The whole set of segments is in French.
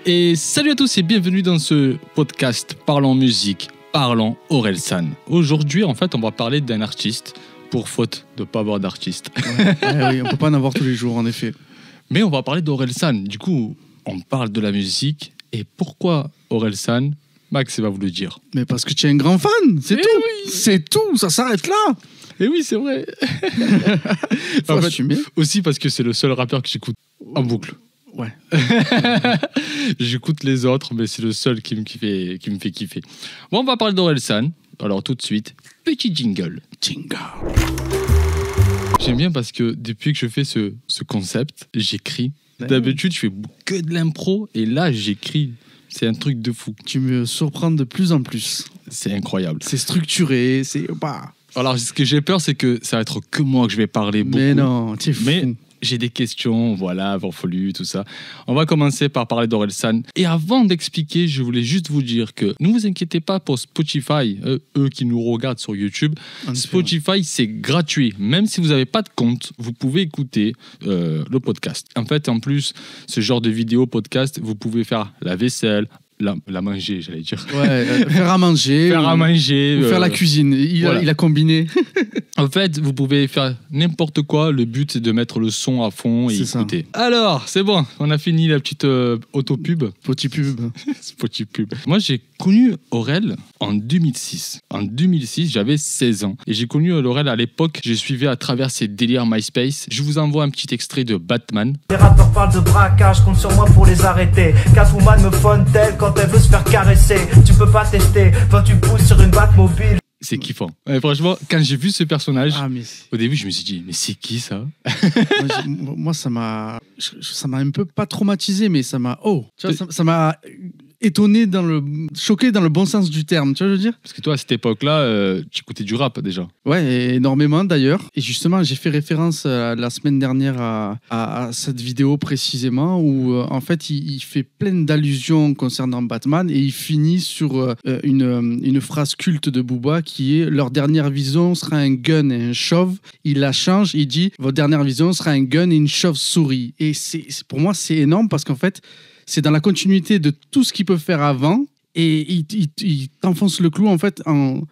Et salut à tous et bienvenue dans ce podcast Parlons musique, Parlons Orelsan. Aujourd'hui, en fait, on va parler d'un artiste, pour faute de ne pas avoir d'artiste. Oui, on peut pas en avoir tous les jours, en effet. Mais on va parler d'Orelsan. Du coup, on parle de la musique. Et pourquoi Orelsan? Max va vous le dire. Mais parce que tu es un grand fan, c'est tout. Oui. C'est tout, ça s'arrête là. Et oui, c'est vrai. Faut En fait, assumer. aussi parce que c'est le seul rappeur que j'écoute en boucle. Ouais. J'écoute les autres, mais c'est le seul qui me fait kiffer. Bon, on va parler d'Orelsan. Alors tout de suite, petit jingle. Jingle. J'aime bien parce que depuis que je fais ce concept, j'écris. D'habitude, je fais que de l'impro et là, j'écris. C'est un truc de fou. Tu me surprends de plus en plus. C'est incroyable. C'est structuré, c'est... Bah. Alors, ce que j'ai peur, c'est que ça va être que moi que je vais parler beaucoup. Mais non, tu es fou. Mais j'ai des questions, voilà, Vorfolu, tout ça. On va commencer par parler d'Orelsan. Et avant d'expliquer, je voulais juste vous dire que ne vous inquiétez pas pour Spotify, eux qui nous regardent sur YouTube. Spotify, c'est gratuit. Même si vous n'avez pas de compte, vous pouvez écouter le podcast. En fait, en plus, ce genre de vidéo podcast, vous pouvez faire la vaisselle, la manger, j'allais dire. Ouais, faire à manger. Faire à manger. Ou faire la cuisine. Il a combiné. En fait, vous pouvez faire n'importe quoi. Le but, c'est de mettre le son à fond et écouter. Ça. Alors, c'est bon. On a fini la petite auto-pub. Petit pub. Petit pub. Moi, j'ai connu Aurel en 2006. En 2006, j'avais 16 ans. Et j'ai connu Aurel à l'époque. Je suivais à travers ses délires MySpace. Je vous envoie un petit extrait de Batman. Les rappeurs parlent de braquage, compte sur moi pour les arrêter. Catwoman me phone-t-elle quand elle veut se faire caresser. Tu peux pas tester, quand tu pousses sur une Batmobile. C'est kiffant. Ouais, franchement, quand j'ai vu ce personnage, mais... au début, je me suis dit, mais c'est qui ça? Moi, ça m'a un peu pas traumatisé, mais ça m'a... Tu vois, ça m'a étonné, choqué dans le bon sens du terme, tu vois, je veux dire. Parce que toi, à cette époque-là, tu écoutais du rap déjà. Ouais, énormément d'ailleurs. Et justement, j'ai fait référence la semaine dernière à cette vidéo précisément où en fait, il fait plein d'allusions concernant Batman et il finit sur une phrase culte de Booba qui est « Leur dernière vision sera un gun et un chauve ». Il la change, il dit « Votre dernière vision sera un gun et une chauve-souris ». Et pour moi, c'est énorme parce qu'en fait, c'est dans la continuité de tout ce qu'il peut faire avant et il t'enfonce le clou en fait en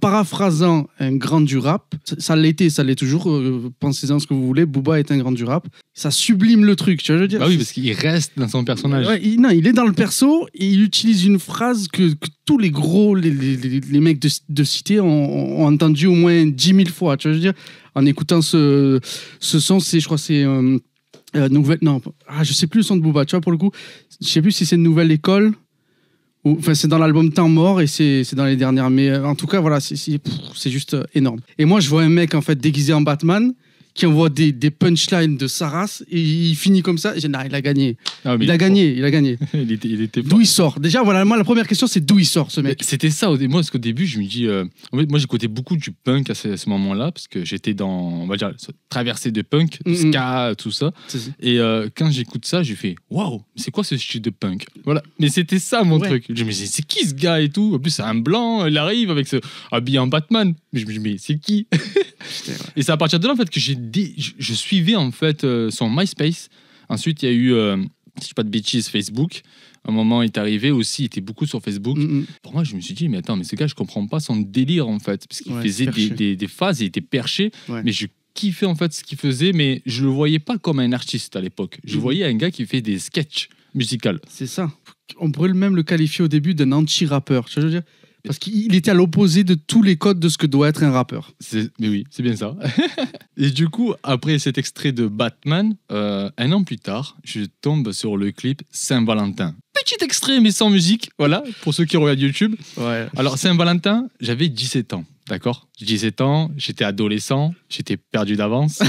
paraphrasant un grand du rap. Ça l'est toujours, pensez-en ce que vous voulez, Booba est un grand du rap. Ça sublime le truc, tu vois, je veux dire. Bah oui, parce qu'il reste dans son personnage. Ouais, il est dans le perso et il utilise une phrase que tous les gros, les mecs de cité ont entendu au moins 10 000 fois, tu vois, je veux dire. En écoutant ce son, je crois que c'est... je sais plus le son de Booba, tu vois, pour le coup. Je sais plus si c'est une nouvelle école. Enfin, c'est dans l'album Temps Mort et c'est dans les dernières. Mais en tout cas, voilà, c'est juste énorme. Et moi, je vois un mec, en fait, déguisé en Batman qui envoie des punchlines de sa race et il finit comme ça. Il a gagné. Ah, il a gagné. il était d'où il sort? Déjà, voilà, moi, la première question, c'est d'où il sort, ce mec. C'était ça. Moi, parce qu'au début, je me dis... en fait, moi, j'écoutais beaucoup du punk à ce moment-là parce que j'étais dans, on va dire, traversée de punk, de ska, tout ça. Et quand j'écoute ça, j'ai fait « Waouh, c'est quoi ce style de punk ?» Voilà. Mais c'était ça, mon truc. Je me disais « C'est qui ce gars et tout ?» En plus, c'est un blanc, il arrive avec ce habillé en Batman. Mais je me dis « Mais c'est qui ?» Et c'est à partir de là, en fait, que je suivais, en fait, son MySpace. Ensuite, il y a eu, si je dis pas de bêtises, Facebook. À un moment, il est arrivé aussi, il était beaucoup sur Facebook. Pour moi, je me suis dit, mais attends, mais ce gars, je comprends pas son délire, en fait. Parce qu'il faisait des phases, il était perché. Ouais. Mais je kiffais, en fait, ce qu'il faisait, mais je le voyais pas comme un artiste à l'époque. Je voyais un gars qui fait des sketchs musicaux. C'est ça. On pourrait même le qualifier au début d'un anti-rappeur. Tu vois, je veux dire. Parce qu'il était à l'opposé de tous les codes de ce que doit être un rappeur. Mais oui, c'est bien ça. Et du coup, après cet extrait de Batman, un an plus tard, je tombe sur le clip Saint-Valentin. Petit extrait, mais sans musique, voilà, pour ceux qui regardent YouTube. Ouais. Alors, Saint-Valentin, j'avais 17 ans, d'accord? 17 ans, j'étais adolescent, j'étais perdu d'avance.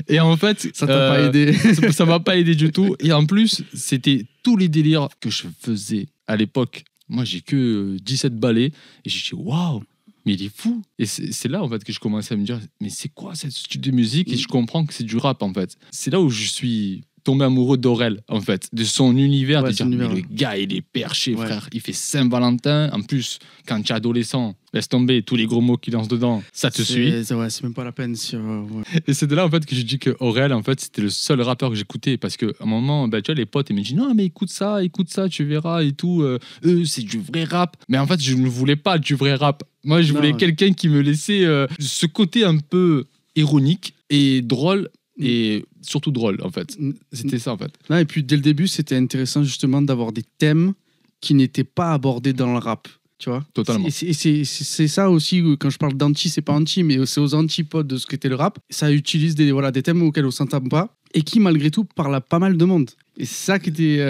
Et en fait... Ça t'a pas aidé. Ça m'a pas aidé du tout. Et en plus, c'était tous les délires que je faisais à l'époque. Moi, j'ai que 17 balais et j'ai dit waouh, mais il est fou. Et c'est là en fait que je commençais à me dire mais c'est quoi ce style de musique? Et je comprends que c'est du rap en fait. C'est là où je suis tombé amoureux d'Aurel, en fait, de son univers. Ouais, De dire, mais le gars, il est perché, Ouais. frère. Il fait Saint-Valentin. En plus, quand tu es adolescent, laisse tomber tous les gros mots qu'il lance dedans, ça te suit. Ouais, c'est même pas la peine. Ouais. Et c'est de là, en fait, que je dis que Aurel, en fait, c'était le seul rappeur que j'écoutais. Parce qu'à un moment, tu vois, les potes, ils me disent, non, mais écoute ça, tu verras et tout. C'est du vrai rap. Mais en fait, je ne voulais pas du vrai rap. Moi, je voulais quelqu'un qui me laissait ce côté un peu ironique et drôle. Et surtout drôle, en fait. C'était ça, en fait. Non, et puis, dès le début, c'était intéressant, justement, d'avoir des thèmes qui n'étaient pas abordés dans le rap. Tu vois. Totalement. Et c'est ça aussi, quand je parle d'anti, c'est pas anti, mais c'est aux antipodes de ce qu'était le rap. Ça utilise des thèmes auxquels on s'entend pas et qui, malgré tout, parlent à pas mal de monde. Et c'est ça qui était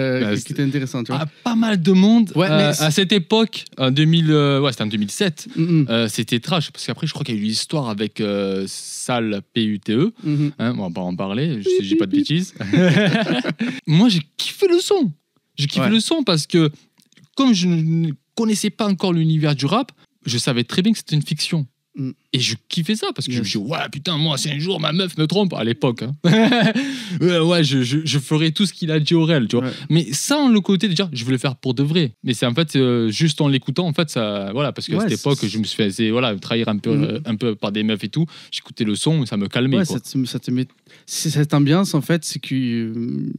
intéressant. Tu vois. Pas mal de monde. Ouais, mais à cette époque, en c'était en 2007, c'était trash. Parce qu'après, je crois qu'il y a eu l'histoire avec Sal PUTE. Hein, on va pas en parler, si je dis pas de bêtises. Moi, j'ai kiffé le son. J'ai kiffé le son parce que, comme je ne connaissais pas encore l'univers du rap, je savais très bien que c'était une fiction. Et je kiffais ça parce que je me suis dit, ouais, putain, moi, si un jour ma meuf me trompe, à l'époque, hein, ouais, je ferai tout ce qu'il a dit Aurel, tu vois. Ouais. Mais sans le côté de dire, je veux le faire pour de vrai. Mais c'est en fait, juste en l'écoutant, en fait, ça, voilà, parce qu'à cette époque, je me suis fait trahir un peu par des meufs et tout. J'écoutais le son, ça me calmait. Ouais, quoi. Ça te met... C'est cette ambiance, en fait, c'est qu'il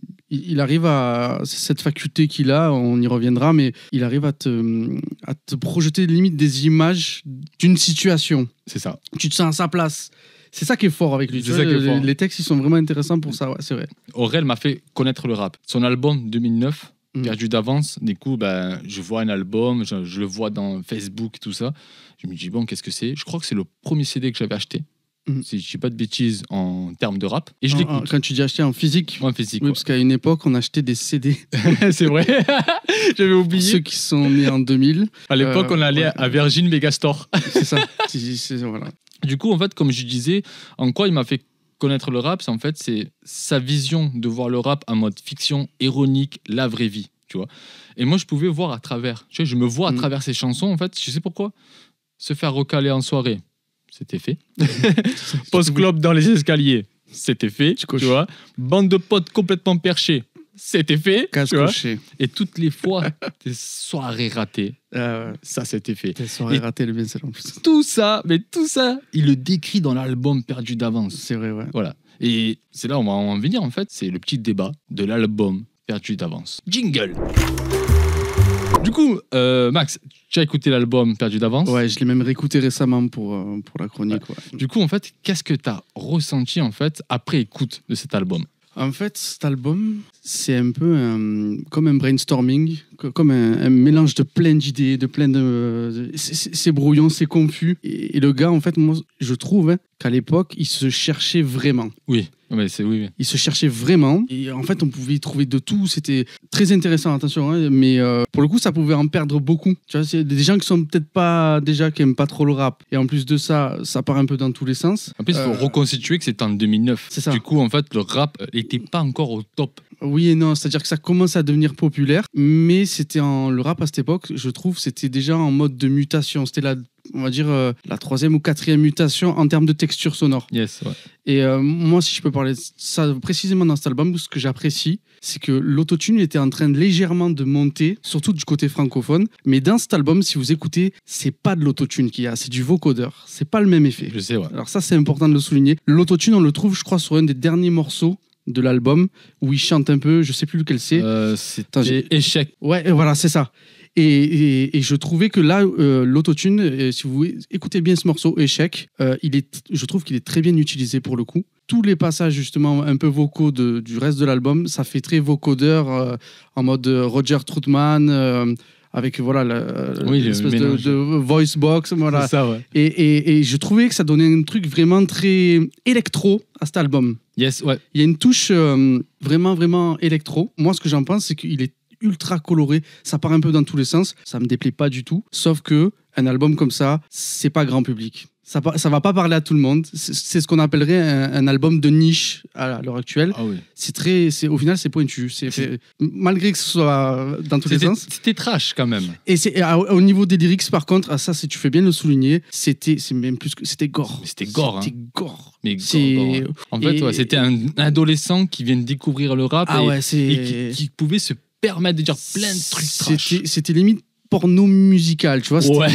arrive à... Cette faculté qu'il a, on y reviendra, mais il arrive à te projeter limite des images d'une situation. C'est ça. Tu te sens à sa place. C'est ça qui est fort avec lui. Les textes, ils sont vraiment intéressants pour ça, ouais, c'est vrai. Aurel m'a fait connaître le rap. Son album 2009, Perdu d'avance, du coup, je vois un album, je le vois dans Facebook et tout ça. Je me dis, bon, qu'est-ce que c'est ? Je crois que c'est le premier CD que j'avais acheté. Si je dis pas de bêtises en termes de rap. Et je l'écoute. Quand tu dis acheter en physique. En physique. Oui, parce qu'à une époque, on achetait des CD. C'est vrai. J'avais oublié. Pour ceux qui sont nés en 2000. À l'époque, on allait à Virgin Megastore. C'est ça. Voilà. Du coup, en fait, comme je disais, en quoi il m'a fait connaître le rap, c'est sa vision de voir le rap en mode fiction, ironique, la vraie vie, tu vois. Et moi, je pouvais voir à travers. Tu vois, je me vois à travers ces chansons, en fait. Je sais pourquoi. Se faire recaler en soirée. C'était fait. Post-club dans les escaliers, c'était fait, tu vois. Bande de potes complètement perchés, c'était fait, tu vois. Et toutes les fois, des soirées ratées, ça c'était fait. Des soirées ratées, le bien c'est en plus. Tout ça, il le décrit dans l'album Perdu d'avance. C'est vrai, ouais. Voilà. Et c'est là où on va en venir, en fait, c'est le petit débat de l'album Perdu d'avance. Jingle. Du coup, Max, tu as écouté l'album Perdu d'avance ? Ouais, je l'ai même réécouté récemment pour la chronique. Ouais. Du coup, en fait, qu'est-ce que tu as ressenti en fait, après écoute de cet album ? En fait, cet album, c'est un peu comme un brainstorming, comme un mélange de plein d'idées, c'est brouillon, c'est confus. Et le gars, en fait, moi, je trouve qu'à l'époque, il se cherchait vraiment. Oui. Mais oui. Il se cherchait vraiment et en fait on pouvait y trouver de tout, c'était très intéressant, attention, mais pour le coup ça pouvait en perdre beaucoup. Tu vois, c'est des gens qui sont peut-être pas déjà qui aiment pas trop le rap et en plus de ça part un peu dans tous les sens. En plus il faut reconstituer que c'est en 2009. C'est ça. Du coup en fait le rap n'était pas encore au top. Oui et non, c'est-à-dire que ça commence à devenir populaire, mais le rap à cette époque, je trouve, c'était déjà en mode de mutation. C'était on va dire la 3e ou 4e mutation en termes de texture sonore. Yes, ouais. Et moi, si je peux parler de ça précisément dans cet album, ce que j'apprécie, c'est que l'autotune était en train légèrement de monter, surtout du côté francophone. Mais dans cet album, si vous écoutez, c'est pas de l'autotune qu'il y a, c'est du vocodeur. C'est pas le même effet. Je sais, ouais. Alors ça, c'est important de le souligner. L'autotune, on le trouve, je crois, sur un des derniers morceaux de l'album où il chante un peu, je sais plus lequel c'est. C'était Échec. Ouais, voilà, c'est ça. Et je trouvais que là, l'autotune, si vous écoutez bien ce morceau Échec, je trouve qu'il est très bien utilisé pour le coup. Tous les passages justement un peu vocaux du reste de l'album, ça fait très vocodeur en mode Roger Troutman. Avec voilà l'espèce de voice box, voilà. C'est ça, ouais. Et je trouvais que ça donnait un truc vraiment très électro à cet album. Yes, ouais. Il y a une touche vraiment électro. Moi, ce que j'en pense, c'est qu'il est ultra coloré, ça part un peu dans tous les sens, ça me déplaît pas du tout, sauf que un album comme ça, c'est pas grand public. Ça va pas parler à tout le monde. C'est ce qu'on appellerait un album de niche à l'heure actuelle. Ah oui. Au final, c'est pointu. Malgré que ce soit dans tous les sens. C'était trash quand même. Et au niveau des lyrics, par contre, ça, tu fais bien le souligner, c'était gore. C'était gore. C'était gore. Mais gore. En fait, c'était un adolescent qui vient de découvrir le rap et qui pouvait se permettre de dire plein de trucs trash. C'était limite porno musical, tu vois. Ouais.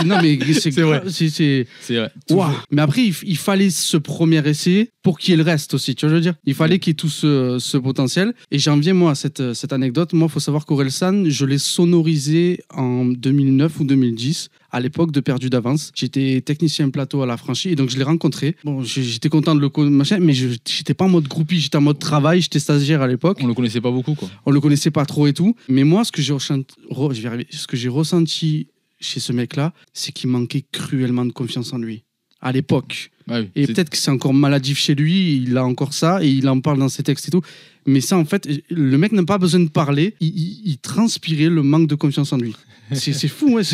Non, mais c'est vrai. C'est vrai. Wow. Mais après, il fallait ce premier essai pour qu'il y ait le reste aussi, tu vois, je veux dire. Il fallait qu'il y ait tout ce potentiel. Et j'en viens, moi, à cette anecdote. Moi, il faut savoir qu'Orelsan, je l'ai sonorisé en 2009 ou 2010, à l'époque de Perdu d'avance. J'étais technicien plateau à la franchise et donc je l'ai rencontré. Bon, j'étais content de le machin, mais j'étais pas en mode groupie, j'étais en mode travail, j'étais stagiaire à l'époque. On le connaissait pas beaucoup, quoi. On le connaissait pas trop et tout. Mais moi, ce que j'ai ressenti chez ce mec-là, c'est qu'il manquait cruellement de confiance en lui. À l'époque. Ah oui, et peut-être que c'est encore maladif chez lui, il a encore ça, et il en parle dans ses textes et tout. Mais ça, en fait, le mec n'a pas besoin de parler, il transpirait le manque de confiance en lui. C'est fou, ouais.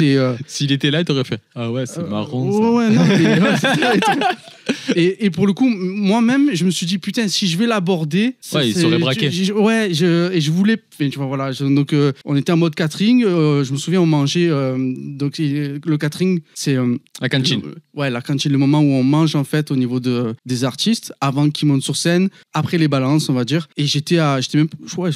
S'il était là, il t'aurait fait « Ah ouais, c'est marrant, ça. » Ouais, non, mais, ouais, c'est ça, et pour le coup, moi-même, je me suis dit, putain, si je vais l'aborder... Ouais, il serait braqué. Je voulais... Tu vois, voilà, donc, on était en mode catering, je me souviens, on mangeait... donc, le catering, c'est... la cantine. La cantine, le moment où on mange, en fait, au niveau des artistes, avant qu'ils montent sur scène, après les balances, on va dire. Et j'étais même...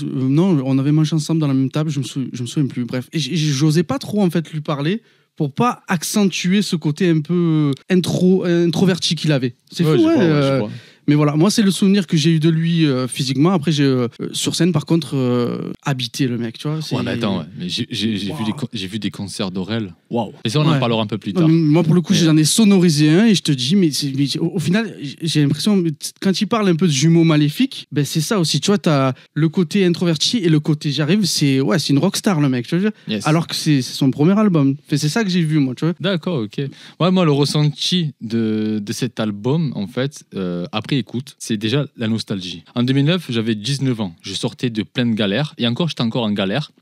non, on avait mangé ensemble dans la même table, je me souviens plus, bref. Et j'osais pas trop, en fait, lui parler pour pas accentuer ce côté un peu introverti qu'il avait. C'est fou, ouais. Mais voilà, moi, c'est le souvenir que j'ai eu de lui physiquement. Après, sur scène, par contre, habité le mec, tu vois. Ouais, mais attends, mais j'ai vu des concerts d'Aurel. Waouh. Et ça, on en parlera un peu plus tard. Moi, pour le coup, j'en ai sonorisé un et je te dis, mais au final, j'ai l'impression, quand il parle un peu de jumeaux maléfiques, ben, c'est ça aussi. Tu vois, t'as le côté introverti et le côté j'arrive, c'est une rockstar, le mec, tu vois. Yes. Alors que c'est son premier album. C'est ça que j'ai vu, moi, tu vois. D'accord, ok. Ouais, moi, le ressenti de cet album, en fait, après écoute, c'est déjà la nostalgie. En 2009, j'avais 19 ans. Je sortais de plein de galères. Et encore, j'étais encore en galère.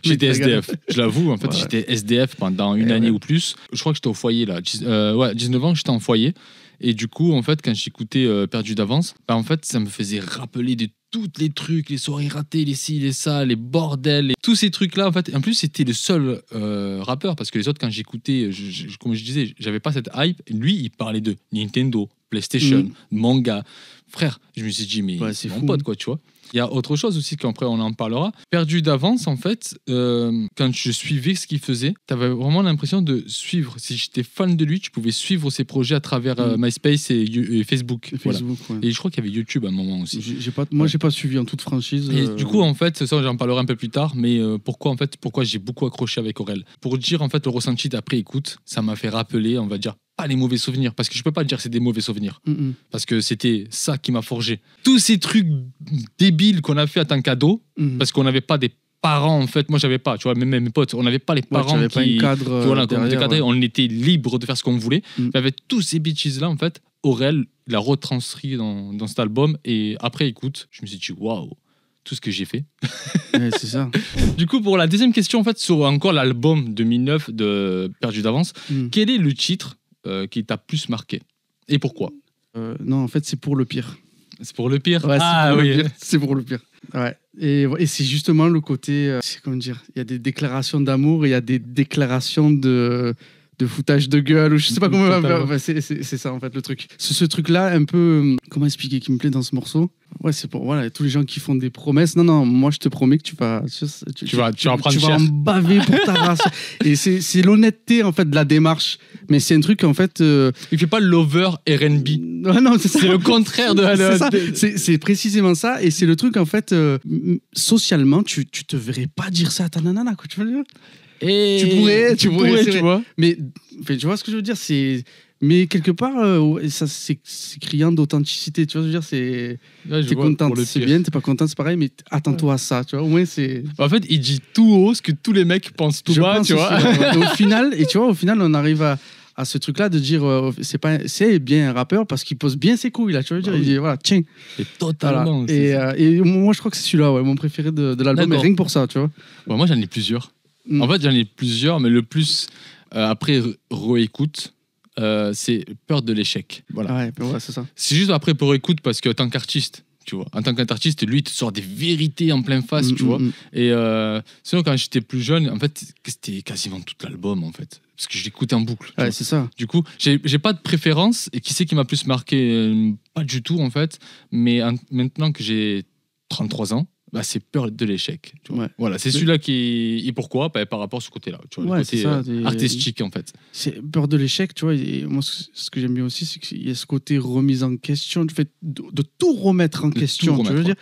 J'étais SDF. Je l'avoue, en fait, j'étais SDF pendant une année ou plus. Je crois que j'étais au foyer, là. 19 ans, j'étais en foyer. Et du coup, en fait, quand j'écoutais Perdu d'avance, bah, en fait, ça me faisait rappeler de tous les trucs, les soirées ratées, les ci, les ça, les bordels, tous ces trucs-là. En fait, en plus, c'était le seul rappeur, parce que les autres, quand j'écoutais, comme je disais, j'avais pas cette hype. Lui, il parlait de Nintendo, PlayStation, manga. Frère, je me suis dit, mais c'est mon pote, quoi, tu vois. Il y a autre chose aussi qu'après on en parlera. Perdu d'avance, en fait, quand je suivais ce qu'il faisait, tu avais vraiment l'impression de suivre. Si j'étais fan de lui, tu pouvais suivre ses projets à travers MySpace et Facebook. Voilà. Ouais. Et je crois qu'il y avait YouTube à un moment aussi. Moi, j'ai pas suivi en toute franchise. Et du coup, en fait, ça, j'en parlerai un peu plus tard. Mais pourquoi j'ai beaucoup accroché avec Aurel. Pour dire, en fait, le ressenti d'après écoute, ça m'a fait rappeler, on va dire, pas les mauvais souvenirs, parce que je peux pas dire que c'est des mauvais souvenirs, parce que c'était ça qui m'a forgé. Tous ces trucs débiles qu'on a fait à tant cadeau, parce qu'on n'avait pas des parents, en fait, moi j'avais pas, tu vois, même mes potes, on n'avait pas les parents qui... pas un cadre voilà, derrière, on était libre de faire ce qu'on voulait. Avec tous ces bitches là, en fait, Aurel l'a retranscrit dans cet album, et après écoute, je me suis dit waouh, tout ce que j'ai fait. C'est ça. Du coup, pour la deuxième question, en fait, sur encore l'album 2009 de Perdu d'avance, quel est le titre qui t'a plus marqué et pourquoi? Non, en fait, c'est pour le pire. C'est pour le pire. Ouais, c'est pour le pire. Ouais. Et c'est justement le côté, comment dire, il y a des déclarations d'amour et il y a des déclarations de foutage de gueule, ou je sais pas comment on va faire. C'est ça en fait le truc. Ce truc-là, un peu, comment expliquer, qui me plaît dans ce morceau. Ouais, c'est pour tous les gens qui font des promesses. Non, moi je te promets que tu vas en baver pour ta race. Et c'est l'honnêteté en fait de la démarche. Mais c'est un truc en fait. Il fait pas lover R&B. Non, c'est le contraire de. C'est précisément ça. Et c'est le truc en fait. Socialement, tu te verrais pas dire ça à ta nanana, quoi. Tu veux dire? Et tu pourrais, tu vois. Mais tu vois ce que je veux dire, mais quelque part ça c'est criant d'authenticité, tu vois, je veux dire, t'es content, c'est bien, t'es pas content, c'est pareil, mais attends-toi à ça, tu vois, au moins c'est... En fait, il dit tout haut ce que tous les mecs pensent tout bas, tu vois. Au final on arrive à ce truc là de dire c'est bien un rappeur parce qu'il pose bien ses couilles là, tu vois, il dit voilà, tiens. Et totalement. Voilà. Et moi je crois que c'est celui-là, mon préféré de l'album, rien que pour ça, tu vois. Ouais, moi j'en ai plusieurs. En fait, j'en ai plusieurs, mais le plus après réécoute, c'est peur de l'échec. Voilà. Ouais, c'est ça. C'est juste après pour écoute parce que en tant qu'artiste, tu vois, en tant qu'artiste, lui, il te sort des vérités en plein face, tu vois. Et sinon, quand j'étais plus jeune, en fait, c'était quasiment tout l'album, en fait. Parce que je l'écoutais en boucle. Ouais, c'est ça. Du coup, j'ai pas de préférence. Et qui c'est qui m'a plus marqué? Pas du tout, en fait. Mais maintenant que j'ai 33 ans, bah, c'est peur de l'échec. Tu vois. Ouais. Voilà, c'est celui-là qui... Et pourquoi? Bah, par rapport à ce côté-là. Tu vois, le côté ça, artistique, en fait. C'est peur de l'échec, tu vois. Et moi, ce que j'aime bien aussi, c'est qu'il y a ce côté remise en question, du fait de tout remettre en question, tu veux dire.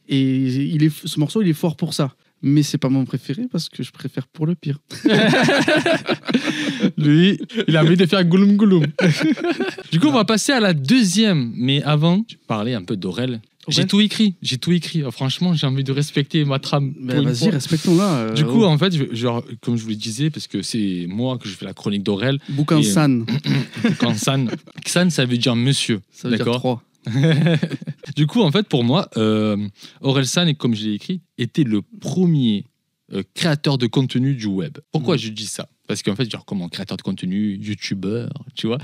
Et ce morceau, il est fort pour ça. Mais c'est pas mon préféré parce que je préfère pour le pire. Lui, il a envie de faire gouloum gouloum. Du coup, on va passer à la deuxième. Mais avant, je parlais un peu d'Aurel. J'ai tout écrit. Franchement, j'ai envie de respecter ma trame. Vas-y, respectons-la. Du coup, en fait, genre, comme je vous le disais, parce que c'est moi que je fais la chronique d'Aurel. Boucan-san. Boucan-san. San, ça veut dire monsieur. Ça veut dire 3. Du coup, en fait, pour moi, Aurel San, comme je l'ai écrit, était le premier créateur de contenu du web. Pourquoi je dis ça? Parce qu'en fait, genre, comment créateur de contenu, youtubeur, tu vois.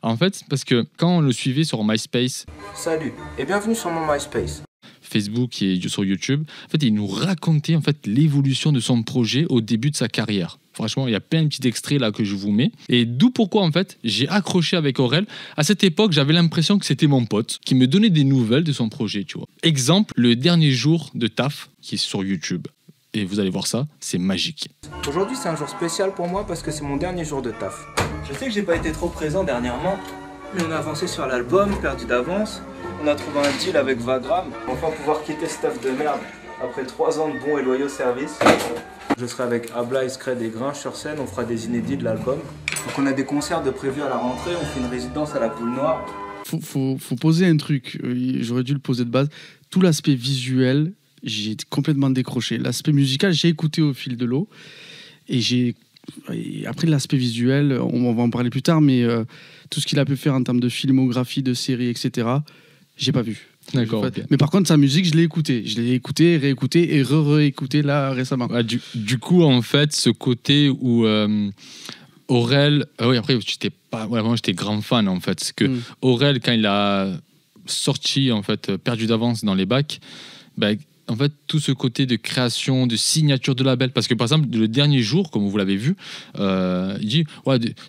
En fait, parce que quand on le suivait sur MySpace... Salut et bienvenue sur mon MySpace. Facebook et sur YouTube, en fait, il nous racontait en fait l'évolution de son projet au début de sa carrière. Franchement, il y a plein de petits extraits là que je vous mets. Et d'où pourquoi, en fait, j'ai accroché avec Aurel. À cette époque, j'avais l'impression que c'était mon pote qui me donnait des nouvelles de son projet, tu vois. Exemple, le dernier jour de taf qui est sur YouTube. Et vous allez voir ça, c'est magique. Aujourd'hui, c'est un jour spécial pour moi parce que c'est mon dernier jour de taf. Je sais que j'ai pas été trop présent dernièrement, mais on a avancé sur l'album, perdu d'avance. On a trouvé un deal avec Vagram. On va pouvoir quitter ce taf de merde après 3 ans de bons et loyaux services. Je serai avec Abla, Scred et Grinch sur scène, on fera des inédits de l'album. Donc on a des concerts de prévus à la rentrée, on fait une résidence à la Poule Noire. Faut poser un truc, j'aurais dû le poser de base. Tout l'aspect visuel, j'ai complètement décroché. L'aspect musical, j'ai écouté au fil de l'eau. Et après l'aspect visuel, on va en parler plus tard, mais tout ce qu'il a pu faire en termes de filmographie, de séries, etc., j'ai pas vu. D'accord. Okay. Mais par contre, sa musique, je l'ai écoutée. Je l'ai écoutée, réécoutée et réécoutée là récemment. Ouais, du coup, en fait, ce côté où Aurel... oui, après, j'étais grand fan, en fait. Parce que Aurel, quand il a sorti, en fait, perdu d'avance dans les bacs, en fait, tout ce côté de création, de signature de label, parce que par exemple, le dernier jour, comme vous l'avez vu, il dit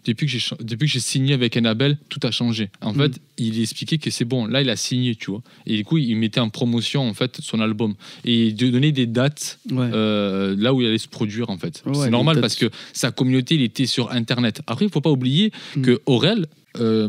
depuis que j'ai signé avec un label, tout a changé. En fait, il expliquait que c'est bon, là, il a signé, tu vois. Et du coup, il mettait en promotion en fait son album et il donnait des dates là où il allait se produire en fait. C'est normal parce que sa communauté, il était sur Internet. Après, il faut pas oublier que Aurel,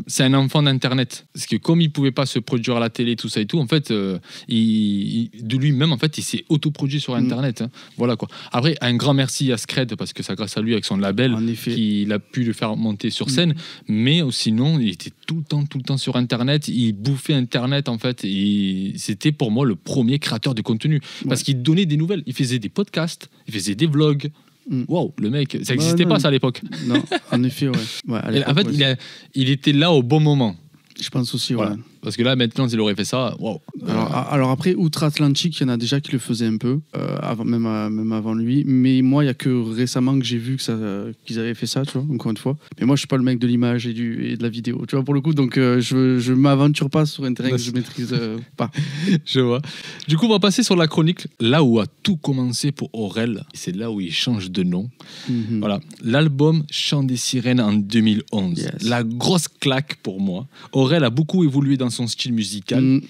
c'est un enfant d'internet parce que comme il pouvait pas se produire à la télé tout ça et tout, en fait de lui-même en fait il s'est autoproduit sur internet, hein. Voilà quoi. Après, un grand merci à Scred parce que c'est grâce à lui avec son label qu'il a pu le faire monter sur scène, mais sinon il était tout le temps sur internet, il bouffait internet en fait, et c'était pour moi le premier créateur de contenu parce qu'il donnait des nouvelles, il faisait des podcasts, il faisait des vlogs. Wow, le mec, ça n'existait pas ça à l'époque. Non, en effet, ouais. En fait, il était là au bon moment. Je pense aussi, voilà. Parce que là, maintenant, il aurait fait ça. Wow. Alors après, outre-Atlantique, il y en a déjà qui le faisaient un peu, même avant lui. Mais moi, il n'y a que récemment que j'ai vu qu'ils avaient fait ça, tu vois, encore une fois. Mais moi, je ne suis pas le mec de l'image et de la vidéo, tu vois, pour le coup. Donc, je ne m'aventure pas sur un terrain que je ne maîtrise pas. Je vois. Du coup, on va passer sur la chronique, là où a tout commencé pour Aurel. C'est là où il change de nom. Voilà. L'album Chant des Sirènes en 2011. Yes. La grosse claque pour moi. Aurel a beaucoup évolué dans son style musical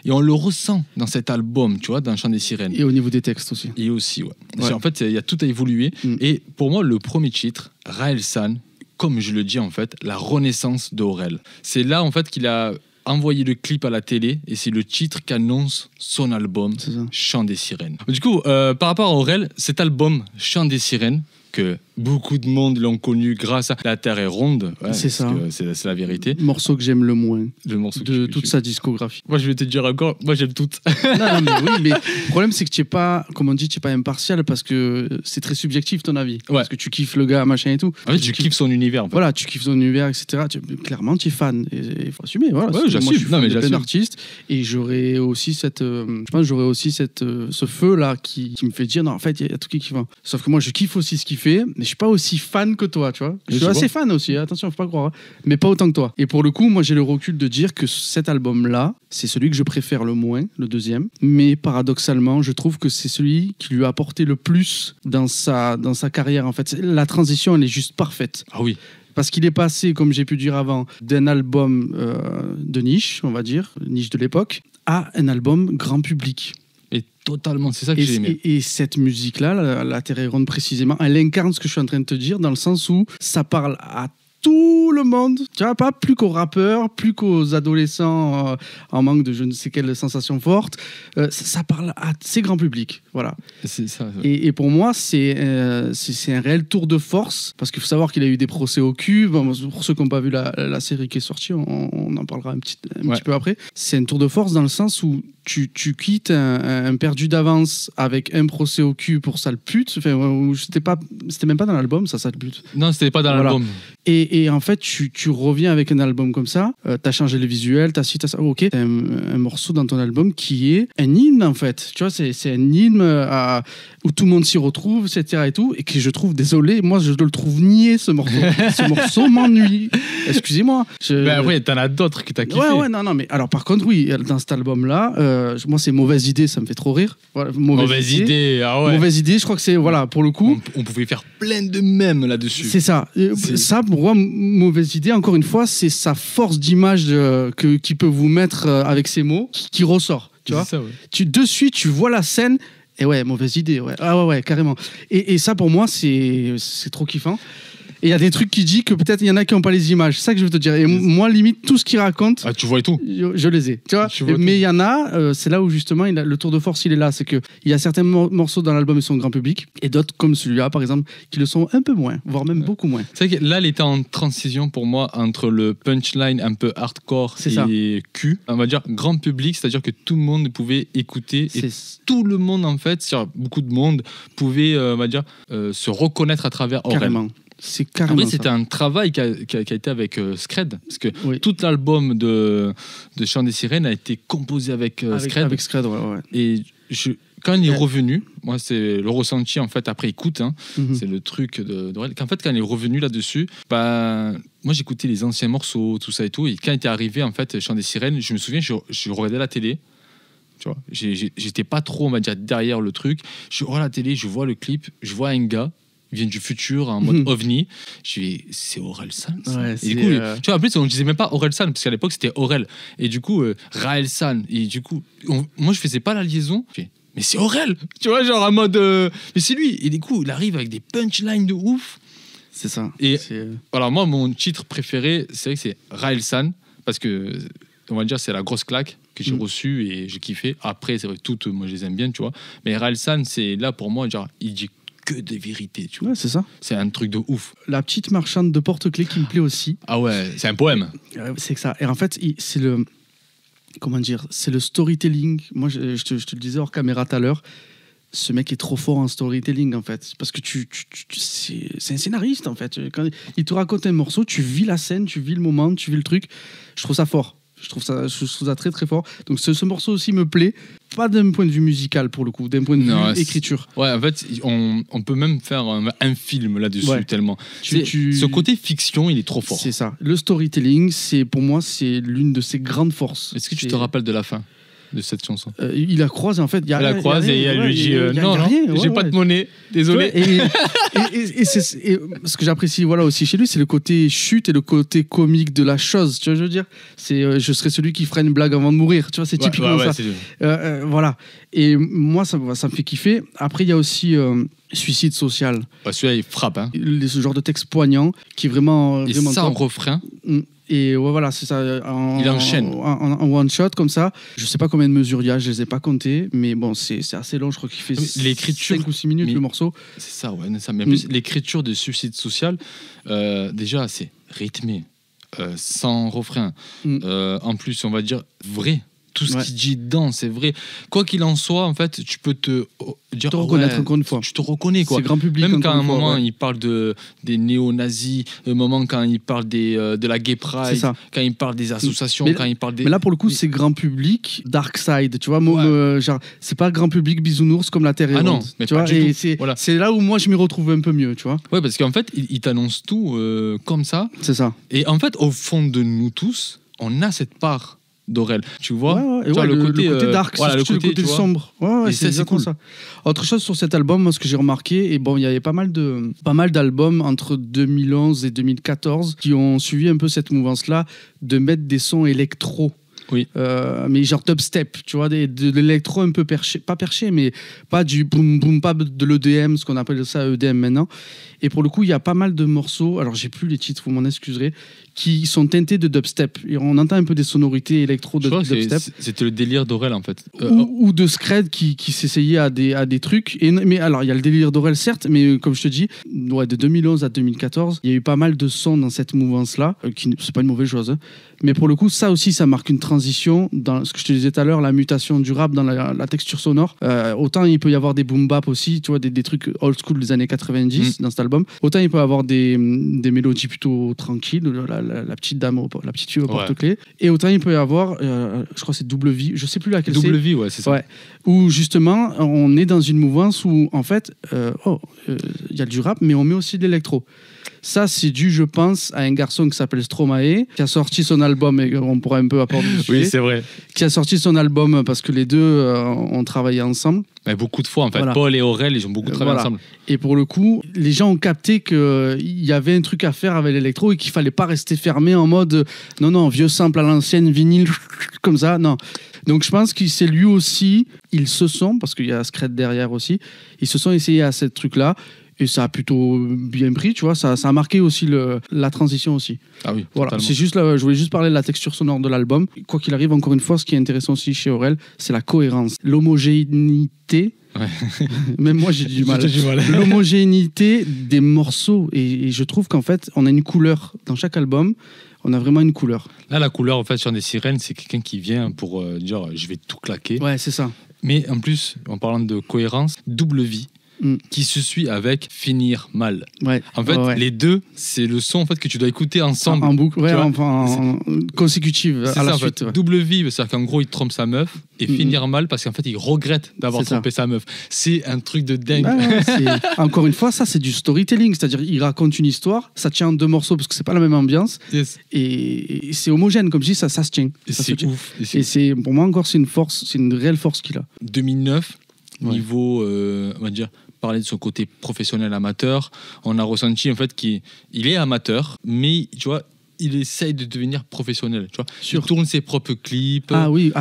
et on le ressent dans cet album, tu vois, dans Chant des Sirènes. Et au niveau des textes aussi. Et aussi, ouais. En fait, il y a tout à évoluer. Et pour moi, le premier titre, Raël San, comme je le dis en fait, la renaissance d'Aurel. C'est là en fait qu'il a envoyé le clip à la télé et c'est le titre qu'annonce son album Chant des Sirènes. Du coup, par rapport à Aurel, cet album Chant des Sirènes, que beaucoup de monde l'ont connu grâce à La Terre est ronde. C'est ça. C'est la vérité. Morceau que j'aime le moins de toute sa discographie. Moi, je vais te dire encore, moi j'aime toutes. non, mais oui, mais le problème c'est que tu n'es pas, comme on dit, tu n'es pas impartial parce que c'est très subjectif ton avis. Parce que tu kiffes le gars, machin et tout. En fait, tu kiffes son univers. En fait. Voilà, tu kiffes son univers, etc. Clairement, tu es fan. Il faut assumer. Voilà. Ouais, j'assume. Moi, je suis fan de plein d'artistes et j'aurais aussi ce feu là qui me fait dire non, en fait, il y a tout qui est kiffant. Sauf que moi, je kiffe aussi ce qu'il fait. kiffé, mais je suis pas aussi fan que toi, tu vois. Je suis je assez vois. fan aussi, attention, faut pas croire, hein, mais pas autant que toi. Et pour le coup, moi j'ai le recul de dire que cet album-là, c'est celui que je préfère le moins, le deuxième, mais paradoxalement, je trouve que c'est celui qui lui a apporté le plus dans sa carrière, en fait. La transition, elle est juste parfaite. Ah oui. Parce qu'il est passé, comme j'ai pu dire avant, d'un album de niche, on va dire, niche de l'époque, à un album grand public. Et totalement, c'est ça que j'ai aimé. Et cette musique-là, la Terre Ronde précisément, elle incarne ce que je suis en train de te dire, dans le sens où ça parle à tout le monde, tu vois, pas plus qu'aux rappeurs, plus qu'aux adolescents en manque de je ne sais quelle sensation forte. Ça parle à ces grands publics, voilà. C'est ça. Ouais. Et pour moi, c'est un réel tour de force, parce qu'il faut savoir qu'il a eu des procès au cul. Bon, pour ceux qui n'ont pas vu la série qui est sortie, on en parlera un petit peu après. C'est un tour de force dans le sens où tu quittes un perdu d'avance avec un procès au cul pour sale pute. Enfin, c'était même pas dans l'album, ça, sale pute. Non, c'était pas dans l'album. Et en fait, tu reviens avec un album comme ça, t'as changé les visuels, t'as ci, t'as ça. Ok, t'as un morceau dans ton album qui est un hymne, en fait. Tu vois, c'est un hymne où tout le monde s'y retrouve, etc. et tout, et que je trouve, désolé, moi, je le trouve niais, ce morceau. Ce morceau m'ennuie. Excusez-moi. Ben après, t'en as d'autres que t'as kiffé. Ouais, non, mais alors, par contre, oui, dans cet album-là, moi, c'est Mauvaise Idée, ça me fait trop rire. Voilà, Mauvaise idée, ah ouais. Mauvaise Idée, je crois que c'est, voilà, pour le coup. On pouvait faire plein de mèmes là-dessus. C'est ça. Ça, pour moi, Mauvaise Idée, encore une fois, c'est sa force d'image qu'il peut vous mettre avec ses mots qui ressort. Tu vois, ça, ouais. De suite, tu vois la scène. Et ouais, Mauvaise Idée, ouais. Ah ouais, carrément. Et ça, pour moi, c'est trop kiffant. Et il y a des trucs qui disent que peut-être il y en a qui n'ont pas les images. C'est ça que je veux te dire. Et moi, limite, tout ce qu'il raconte... Ah, tu vois et tout. Je les ai. Tu vois, mais il y en a, c'est là où justement le tour de force, il est là. C'est qu'il y a certains morceaux dans l'album qui sont grand public, et d'autres, comme celui-là, par exemple, qui le sont un peu moins, voire même beaucoup moins. C'est vrai que là, il était en transition pour moi entre le punchline un peu hardcore et cul. On va dire grand public, c'est-à-dire que tout le monde pouvait écouter. Et tout le monde, en fait, beaucoup de monde, pouvait, on va dire, se reconnaître à travers Aurel. Carrément. C'est carrément Après, c'était un travail qui a été avec Scred, parce que tout l'album de Chant des Sirènes a été composé avec Scred. Avec Scred, ouais. Et quand il est revenu, moi, c'est le ressenti, en fait, après écoute, c'est le truc d'Aurel, qu'en fait, quand il est revenu là-dessus, moi, j'écoutais les anciens morceaux, tout ça et tout, et quand il était arrivé, en fait, Chant des Sirènes, je me souviens, je regardais la télé, tu vois, j'étais pas trop, on va dire, derrière le truc, je vois la télé, je vois le clip, je vois un gars, vient du futur en mode ovni. Je dis, c'est Aurel San. Ouais, et du coup, tu vois, en plus, on ne disait même pas Aurel San, parce qu'à l'époque, c'était Aurel. Et du coup, Raël San. Et du coup, moi, je faisais pas la liaison. Je fais, mais c'est Aurel. Tu vois, genre en mode. Mais c'est lui. Et du coup, il arrive avec des punchlines de ouf. C'est ça. Et alors, moi, mon titre préféré, c'est vrai que c'est Raël San, parce que, on va dire, c'est la grosse claque que j'ai reçue et j'ai kiffé. Après, c'est vrai, toutes, moi, je les aime bien, tu vois. Mais Raël San, c'est là pour moi, genre, il dit que des vérités, tu vois. Ouais, c'est ça. C'est un truc de ouf. La petite marchande de porte-clés qui me plaît aussi. Ah ouais, c'est un poème. C'est que ça. Et en fait, c'est le... Comment dire ? C'est le storytelling. Moi, je te le disais hors caméra tout à l'heure. Ce mec est trop fort en storytelling, en fait. Parce que c'est un scénariste, en fait. Quand il te raconte un morceau, tu vis la scène, tu vis le moment, tu vis le truc. Je trouve ça fort. Je trouve ça très très fort. Donc ce morceau aussi me plaît, pas d'un point de vue musical pour le coup, d'un point de vue écriture. Ouais, en fait, on peut même faire un film là-dessus tellement. Ce côté fiction, il est trop fort. C'est ça. Le storytelling, pour moi, c'est l'une de ses grandes forces. Est-ce que tu te rappelles de la fin de cette chanson? Il la croise en fait. Il la croise et elle lui dit non, j'ai pas de monnaie, désolé. Et ce que j'apprécie aussi chez lui, c'est le côté chute et le côté comique de la chose. Tu vois, je veux dire, je serais celui qui ferait une blague avant de mourir. Tu vois, c'est typiquement ça. Voilà. Et moi, ça me fait kiffer. Après, il y a aussi Suicide Social. Celui-là, il frappe. Ce genre de texte poignant qui est vraiment. Et ça en refrain. Et voilà, c'est ça. Il enchaîne. En one shot comme ça. Je sais pas combien de mesures il y a, je les ai pas comptées, mais bon, c'est assez long. Je crois qu'il fait 5 ou 6 minutes le morceau. C'est ça, ouais. Mais en plus, l'écriture de Suicide Social, déjà, c'est rythmé, sans refrain. En plus, on va dire vrai. tout ce qu'il dit dedans, c'est vrai. Quoi qu'il en soit, en fait, tu peux te dire, te reconnaître encore une fois. Tu te reconnais, quoi. C'est grand public. Même quand à un moment, il parle des néo-nazis, un moment quand il parle de la gay pride, quand il parle des associations, quand il parle des... Mais là, pour le coup, c'est grand public, dark side, tu vois. Genre, c'est pas grand public bisounours comme la Terre est ronde. Non, mais tu vois, et c'est là où moi, je m'y retrouve un peu mieux, tu vois. Ouais, parce qu'en fait, il t'annonce tout comme ça. C'est ça. Et en fait, au fond de nous tous, on a cette part d'Aurel, tu vois, le côté dark, voilà, le côté sombre. Ouais, c'est exactement ça. Autre chose sur cet album, moi, ce que j'ai remarqué, et bon, il y avait pas mal d'albums entre 2011 et 2014 qui ont suivi un peu cette mouvance-là de mettre des sons électro. Oui. Mais genre dubstep, tu vois, de l'électro un peu perché, pas perché, mais pas du boom boom, pas de l'EDM, ce qu'on appelle ça EDM maintenant. Et pour le coup, il y a pas mal de morceaux, alors j'ai plus les titres, vous m'en excuserez, qui sont teintés de dubstep. Et on entend un peu des sonorités électro de dubstep. C'était le délire d'Aurel en fait. Ou de Scred qui s'essayait à des trucs. Mais alors, il y a le délire d'Aurel, certes, mais comme je te dis, de 2011 à 2014, il y a eu pas mal de sons dans cette mouvance-là, c'est pas une mauvaise chose. Hein. Mais pour le coup, ça aussi, ça marque une transition dans ce que je te disais tout à l'heure, la mutation du rap dans la texture sonore. Autant il peut y avoir des boom bap aussi, tu vois, des trucs old school des années 90 dans cet album. Autant il peut y avoir des mélodies plutôt tranquilles, la petite dame, la petite fille au porte-clés. Et autant il peut y avoir, je crois que c'est Double Vie, je sais plus laquelle c'est. Double Vie, ouais, c'est ça. Ouais. Où justement, on est dans une mouvance où en fait, il y a du rap, mais on met aussi de l'électro. Ça, c'est dû, je pense, à un garçon qui s'appelle Stromae, qui a sorti son album, et on pourra un peu apporter du sujet. Oui, c'est vrai. Qui a sorti son album parce que les deux ont travaillé ensemble. Mais beaucoup de fois, en fait. Voilà. Paul et Aurel, ils ont beaucoup travaillé ensemble. Et pour le coup, les gens ont capté qu'il y avait un truc à faire avec l'électro et qu'il fallait pas rester fermé en mode non, vieux sample à l'ancienne, vinyle, comme ça, non. Donc je pense que c'est lui aussi, ils se sont, parce qu'il y a Scred derrière aussi, ils se sont essayés à ce truc-là. Et ça a plutôt bien pris, tu vois. Ça a marqué aussi la transition aussi. Ah oui, voilà. C'est juste je voulais juste parler de la texture sonore de l'album. Quoi qu'il arrive, encore une fois, ce qui est intéressant aussi chez Aurel, c'est la cohérence, l'homogénéité. Ouais. Même moi, j'ai du mal. L'homogénéité des morceaux. Et je trouve qu'en fait, on a une couleur dans chaque album. On a vraiment une couleur. Là, la couleur, en fait, sur des sirènes, c'est quelqu'un qui vient pour dire je vais tout claquer. Ouais, c'est ça. Mais en plus, en parlant de cohérence, Double Vie. Qui se suit avec Finir mal. Ouais. En fait, les deux, c'est le son en fait que tu dois écouter ensemble. En boucle, en consécutive à la suite. En fait. Double Vie, c'est-à-dire qu'en gros, il trompe sa meuf, et Finir mal parce qu'en fait, il regrette d'avoir trompé sa meuf. C'est un truc de dingue. Encore une fois, ça, c'est du storytelling, c'est-à-dire il raconte une histoire, ça tient en deux morceaux parce que c'est pas la même ambiance, et c'est homogène, comme je dis, ça se tient. C'est ouf. Et c'est pour moi encore, c'est une force, c'est une réelle force qu'il a. 2009, niveau, on va dire. Parler de son côté professionnel amateur, on a ressenti en fait qu'il est amateur, mais tu vois, il essaye de devenir professionnel. Tu vois, il tourne ses propres clips. Ah oui,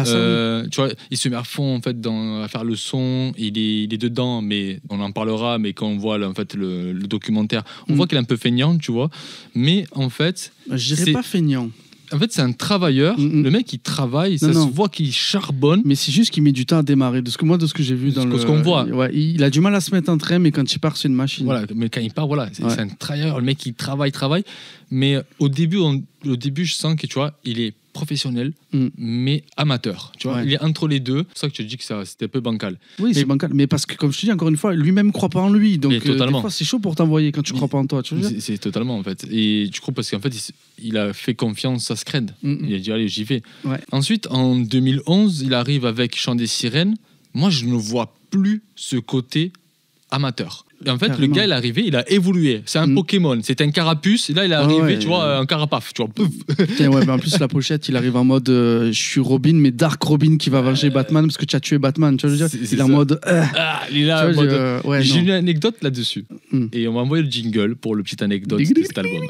tu vois, il se met à fond en fait à faire le son. Il est dedans, mais on en parlera. Mais quand on voit là, en fait le documentaire, on voit qu'il est un peu feignant, tu vois. Mais en fait, je dirais pas feignant. En fait, c'est un travailleur. Le mec, il travaille, se voit qu'il charbonne. Mais c'est juste qu'il met du temps à démarrer. De ce que j'ai vu dans ce qu'on voit. Ouais, il a du mal à se mettre en train, mais quand il part, c'est une machine. Voilà, mais quand il part, c'est un travailleur. Le mec, il travaille. Mais au début, je sens que tu vois, il est professionnel, mais amateur. Tu vois, il est entre les deux. C'est ça que tu dis que c'était un peu bancal. Oui, c'est bancal. Mais parce que, comme je te dis, encore une fois, lui-même ne croit pas en lui. Donc, des fois, c'est chaud pour t'envoyer quand tu ne crois pas en toi. C'est totalement, en fait. Et tu crois parce qu'en fait, il a fait confiance à Scred. Il a dit, allez, j'y vais. Ouais. Ensuite, en 2011, il arrive avec Chant des Sirènes. Moi, je ne vois plus ce côté amateur. Et en fait, le gars, il est arrivé, il a évolué. C'est un Pokémon, c'est un carapuce. Et là, il est arrivé, tu vois, un carapace. Tu vois, pouf. Mais en plus, la pochette, il arrive en mode je suis Robin, mais Dark Robin qui va venger Batman parce que tu as tué Batman. Tu vois, je veux dire, il est en mode. Il est là en mode. J'ai une anecdote là-dessus. Et on va envoyer le jingle pour le petit anecdote de cet album.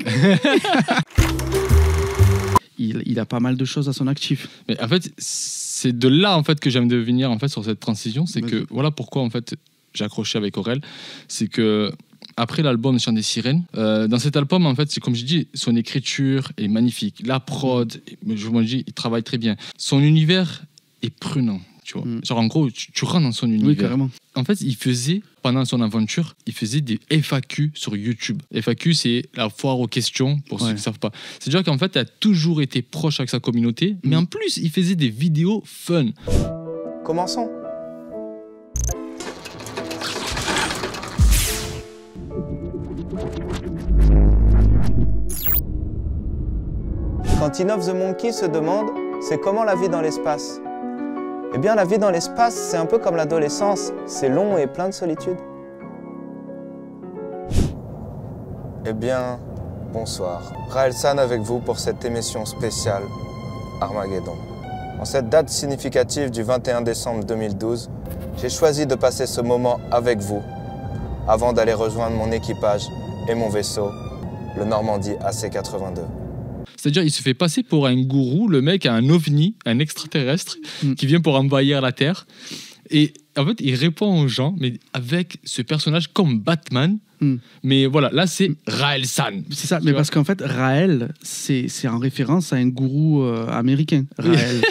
Il a pas mal de choses à son actif. Mais en fait, c'est de là en fait que j'aime devenir en fait sur cette transition. C'est que voilà pourquoi en fait. J'ai accroché avec Aurel, c'est que après l'album Chant des Sirènes, dans cet album en fait, c'est comme je dis, son écriture est magnifique, la prod, je vous dis, il travaille très bien. Son univers est prenant. tu vois. Genre, en gros, tu rentres dans son univers. Oui, carrément. En fait, pendant son aventure, il faisait des FAQ sur YouTube. FAQ, c'est la foire aux questions, pour ceux qui ne savent pas. C'est-à-dire qu'en fait, il a toujours été proche avec sa communauté, mais en plus, il faisait des vidéos fun. Commençons. Quand Teen of the Monkey se demande c'est comment la vie dans l'espace. Eh bien, la vie dans l'espace, c'est un peu comme l'adolescence. C'est long et plein de solitude. Eh bien, bonsoir. Raël San avec vous pour cette émission spéciale Armageddon. En cette date significative du 21 décembre 2012, j'ai choisi de passer ce moment avec vous avant d'aller rejoindre mon équipage et mon vaisseau, le Normandie AC-82. C'est-à-dire, il se fait passer pour un gourou, le mec a un ovni, un extraterrestre, qui vient pour envahir la Terre. Et en fait, il répond aux gens, mais avec ce personnage comme Batman. Mais voilà, là, c'est Raël San. C'est ça, mais parce qu'en fait, Raël, c'est en référence à un gourou américain. Raël.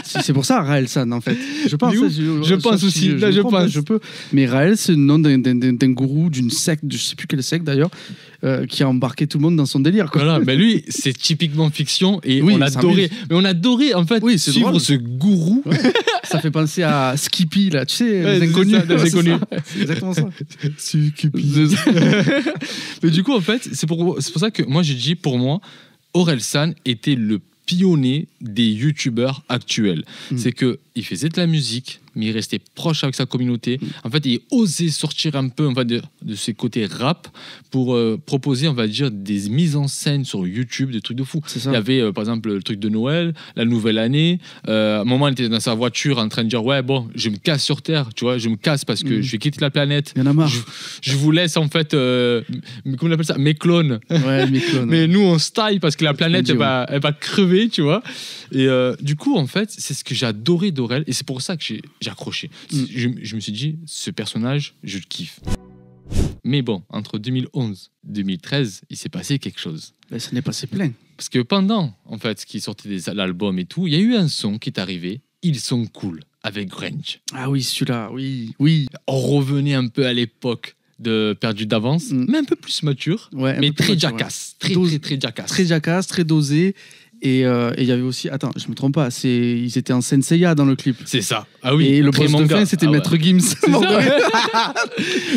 C'est pour ça, Raël San, en fait. Je pense. Je pense aussi. Là, je pense. Je peux. Mais Raël, c'est le nom d'un gourou d'une secte, je ne sais plus quelle secte d'ailleurs, qui a embarqué tout le monde dans son délire. Quoi. Voilà, mais lui, c'est typiquement fiction et on adorait. Mais on adorait, en fait, suivre drôle. Ce gourou. Ouais. Ça fait penser à Skippy, là, tu sais, les inconnus. C'est exactement ça. Skippy. Mais du coup, en fait, c'est pour ça que moi, j'ai dit, pour moi, Aurel San était le pionnier des youtubeurs actuels. C'est qu'il faisait de la musique, mais il restait proche avec sa communauté. En fait, il osait sortir un peu de ses côtés rap pour proposer, on va dire, des mises en scène sur YouTube, des trucs de fou. Il y avait, par exemple, le truc de Noël, la nouvelle année. À un moment, il était dans sa voiture en train de dire « Ouais, bon, je me casse sur Terre, tu vois, je me casse parce que je vais quitter la planète. Il y en a marre. Je vous laisse, en fait, comment on appelle ça, mes clones. Ouais, mes clones. Mais nous, on se taille parce que la planète, elle va crever, tu vois. Et du coup, en fait, c'est ce que j'ai adoré d'Aurel et c'est pour ça que j'ai accroché. Je me suis dit, ce personnage, je le kiffe. Mais bon, entre 2011 et 2013, il s'est passé quelque chose. Ben, ça n'est passé plein. Parce que pendant, en fait, ce qui sortait l'album et tout, il y a eu un son qui est arrivé, Ils sont cool, avec Grange. Ah oui, celui-là, oui. On revenait un peu à l'époque de Perdu d'avance, mais un peu plus mature, mais très jackass. Très jackass. Très jackass, très dosé. Et il y avait aussi, attends, je me trompe pas, ils étaient en Senseiya dans le clip. C'est ça. Ah oui. Et le boss de fin, c'était Maître Gims.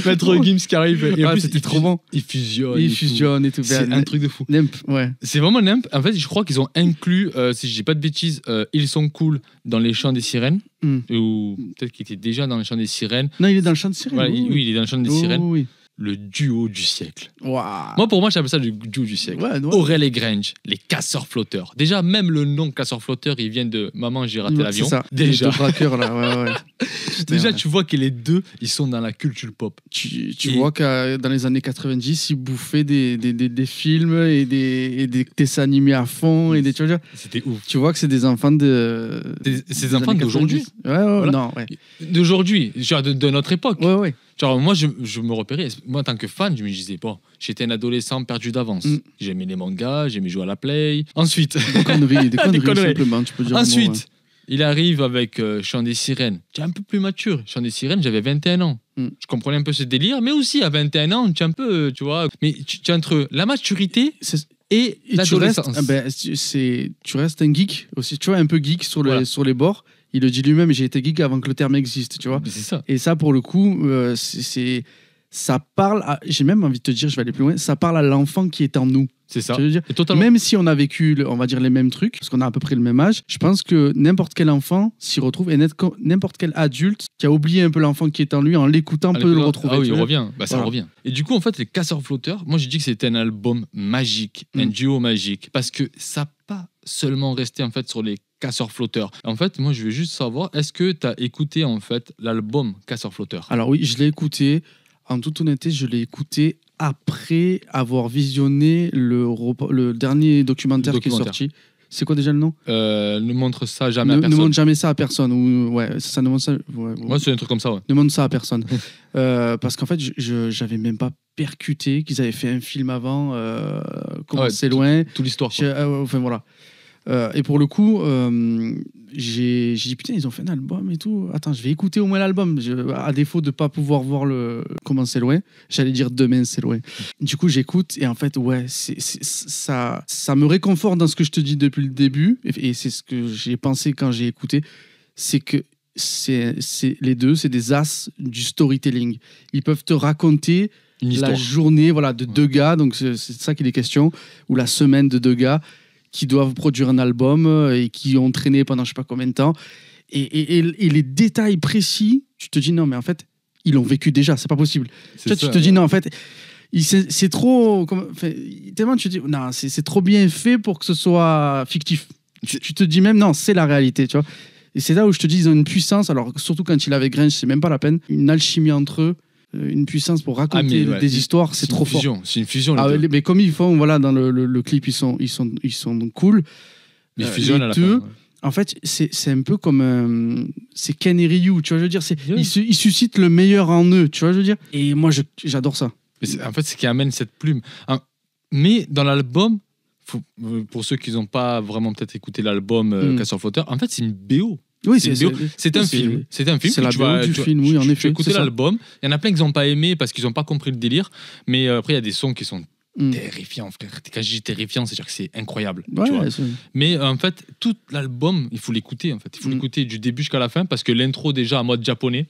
Maître Gims qui arrive. Et en plus, c'était trop bon. Il fusionne. Et tout. C'est un truc de fou. Nemp, ouais. C'est vraiment Nemp. En fait, je crois qu'ils ont inclus, si je dis pas de bêtises, Ils sont cool dans les chants des sirènes. Ou peut-être qu'il était déjà dans les chants des sirènes. Non, il est dans le chant des sirènes. Ouais, oui, il est dans le chant des sirènes. Oui. Le duo du siècle. Wow. Moi, pour moi, j'appelle ça le duo du siècle. Aurel et Grange, les casseurs-flotteurs. Déjà, même le nom casseur-flotteur, il vient de Maman, j'ai raté l'avion. C'est ça. Déjà. Les deux braqueurs, là, ouais. Déjà, tu vois que les deux, ils sont dans la culture pop. Tu vois que dans les années 90, ils bouffaient des films et des dessins animés à fond. Et tu vois, c'était ouf. Tu vois que c'est des enfants ces enfants d'aujourd'hui. Ouais. D'aujourd'hui, genre de notre époque. Ouais. Genre, moi, je me repérais. Moi, en tant que fan, je me disais, bon, j'étais un adolescent perdu d'avance. J'aimais les mangas, j'aimais jouer à la Play. Ensuite... Des conneries, simplement, tu peux dire. Ensuite, il arrive avec Chant des sirènes. Tu es un peu plus mature. Chant des sirènes, j'avais 21 ans. Je comprenais un peu ce délire, mais aussi, à 21 ans, tu es un peu, tu vois... Mais tu es entre la maturité... Et l'adolescence. Tu restes un geek aussi, tu vois, un peu geek sur les bords. Il le dit lui-même, j'ai été geek avant que le terme existe, tu vois. C'est ça. Et ça, pour le coup, ça parle, j'ai même envie de te dire, je vais aller plus loin, ça parle à l'enfant qui est en nous. C'est ça. Tu veux dire, totalement. même si on a vécu, on va dire, les mêmes trucs, parce qu'on a à peu près le même âge, je pense que n'importe quel enfant s'y retrouve et n'importe quel adulte qui a oublié un peu l'enfant qui est en lui, en l'écoutant, peut le retrouver. Ah oui, il revient. Ça revient. Et du coup, en fait, les casseurs-flotteurs, moi, j'ai dit que c'était un album magique, un duo magique, parce que ça n'a pas seulement resté, en fait, sur les casseurs-flotteurs. En fait, moi, je veux juste savoir, est-ce que tu as écouté, en fait, l'album Casseurs-flotteurs ? Alors oui, je l'ai écouté. En toute honnêteté, je l'ai écouté après avoir visionné le dernier documentaire qui est sorti. C'est quoi déjà le nom ? Ne montre ça jamais à personne. Ne montre jamais ça à personne. Ça ne montre ça. Moi, c'est un truc comme ça, ouais. Ne montre ça à personne. Parce qu'en fait, j'avais même pas percuté qu'ils avaient fait un film avant. Comment c'est loin. Toute l'histoire. Enfin voilà. Et pour le coup, j'ai dit putain, ils ont fait un album et tout. Attends, je vais écouter au moins l'album. À défaut de ne pas pouvoir voir comment c'est loin. J'allais dire demain, c'est loin. Du coup, j'écoute et en fait, ouais, ça me réconforte dans ce que je te dis depuis le début. Et c'est ce que j'ai pensé quand j'ai écouté. C'est que les deux, c'est des as du storytelling. Ils peuvent te raconter la journée de deux gars, donc c'est ça qu'il est question, ou la semaine de deux gars qui doivent produire un album et qui ont traîné pendant je sais pas combien de temps. Et les détails précis, tu te dis non, mais en fait, ils l'ont vécu déjà, c'est pas possible. Tu te dis non, en fait, c'est trop. Tellement tu te dis non, c'est trop bien fait pour que ce soit fictif. Tu te dis même non, c'est la réalité, tu vois. Et c'est là où je te dis, ils ont une puissance, alors surtout quand il est avec Grinch, c'est même pas la peine, une alchimie entre eux. Une puissance pour raconter des histoires, c'est trop fort. C'est une fusion. Mais comme ils font, dans le clip, ils sont cool. Mais ils fusionnent à la fin. Ouais. En fait, c'est un peu comme c'est Ken et Ryu, tu vois, je veux dire, ils suscitent le meilleur en eux, tu vois, je veux dire. Et moi, j'adore ça. Mais en fait, c'est ce qui amène cette plume. Mais dans l'album, pour ceux qui n'ont pas vraiment peut-être écouté l'album Casseur Flotteur, en fait, c'est une BO. Oui, c'est un film. C'est un film. C'est la BO du film, oui, en effet. Tu peux écouter l'album. Il y en a plein qui n'ont pas aimé parce qu'ils n'ont pas compris le délire. Mais après, il y a des sons qui sont terrifiants, frère. Quand je dis terrifiant, c'est-à-dire que c'est incroyable. Ouais, tu vois. Mais en fait, tout l'album, il faut l'écouter. En fait. Il faut l'écouter du début jusqu'à la fin parce que l'intro, déjà, en mode japonais.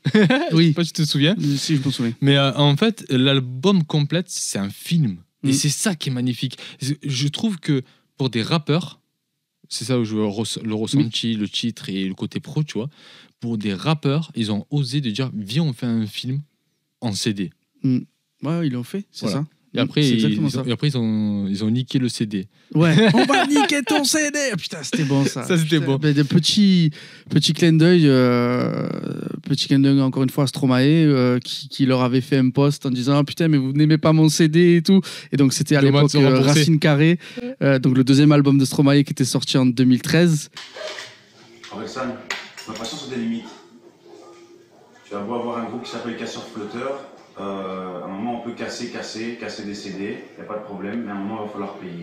Oui. Je sais pas si tu te souviens. Si, je me souviens. Mais en fait, l'album complète, c'est un film. Et c'est ça qui est magnifique. Je trouve que pour des rappeurs, c'est ça où je veux le ressenti, le titre et le côté pro, tu vois. Pour des rappeurs, ils ont osé de dire viens, on fait un film en CD. Ouais, ils l'ont fait, c'est ça. Et après, ils ont niqué le CD. Ouais, on va niquer ton CD. Putain, c'était bon ça. Ça, c'était bon. Des petits clins d'œil, encore une fois à Stromae, qui leur avait fait un post en disant putain, mais vous n'aimez pas mon CD et tout. Et donc, c'était à l'époque Racine Carrée, donc le deuxième album de Stromae qui était sorti en 2013. Orelsan, ma patience a des limites. Tu vas beau avoir un groupe qui s'appelle Casseur Flotteur. À un moment, on peut casser des CD, il n'y a pas de problème, mais à un moment, il va falloir payer.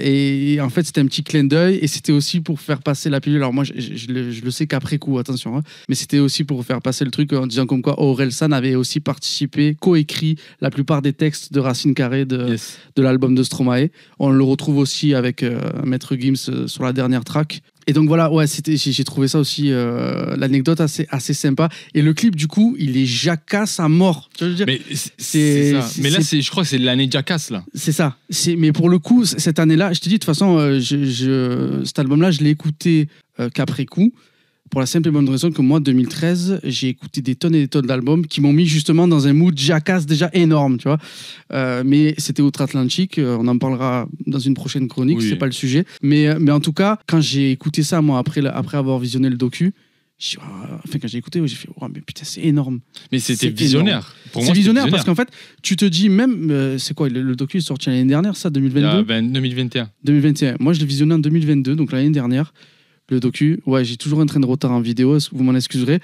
Et en fait, c'était un petit clin d'œil et c'était aussi pour faire passer la pilule. Alors, moi, je le sais qu'après coup, attention, mais c'était aussi pour faire passer le truc en disant comme quoi Orelsan avait aussi participé, coécrit la plupart des textes de Racine Carrée de l'album de Stromae. On le retrouve aussi avec Maître Gims sur la dernière track. Et donc voilà, ouais, j'ai trouvé ça aussi, l'anecdote assez sympa. Et le clip, du coup, il est jacasse à mort. Tu veux dire, mais c'est ça. Mais là, je crois que c'est l'année jacasse, là. C'est ça. Mais pour le coup, cette année-là, je te dis, de toute façon, cet album-là, je l'ai écouté qu'après coup. Pour la simple et bonne raison que moi, 2013, j'ai écouté des tonnes et des tonnes d'albums qui m'ont mis justement dans un mood jackass déjà énorme, tu vois. Mais c'était outre-Atlantique, on en parlera dans une prochaine chronique, c'est pas le sujet. Mais en tout cas, quand j'ai écouté ça, moi, après avoir visionné le docu, quand j'ai écouté, j'ai fait oh, mais putain, c'est énorme. Mais c'était visionnaire. Pour moi, c'est visionnaire parce qu'en fait, tu te dis même, c'est quoi, le docu est sorti l'année dernière, ça, 2022 2021. 2021. Moi, je l'ai visionné en 2022, donc l'année dernière. Le docu, ouais, j'ai toujours un train de retard en vidéo, vous m'en excuserez.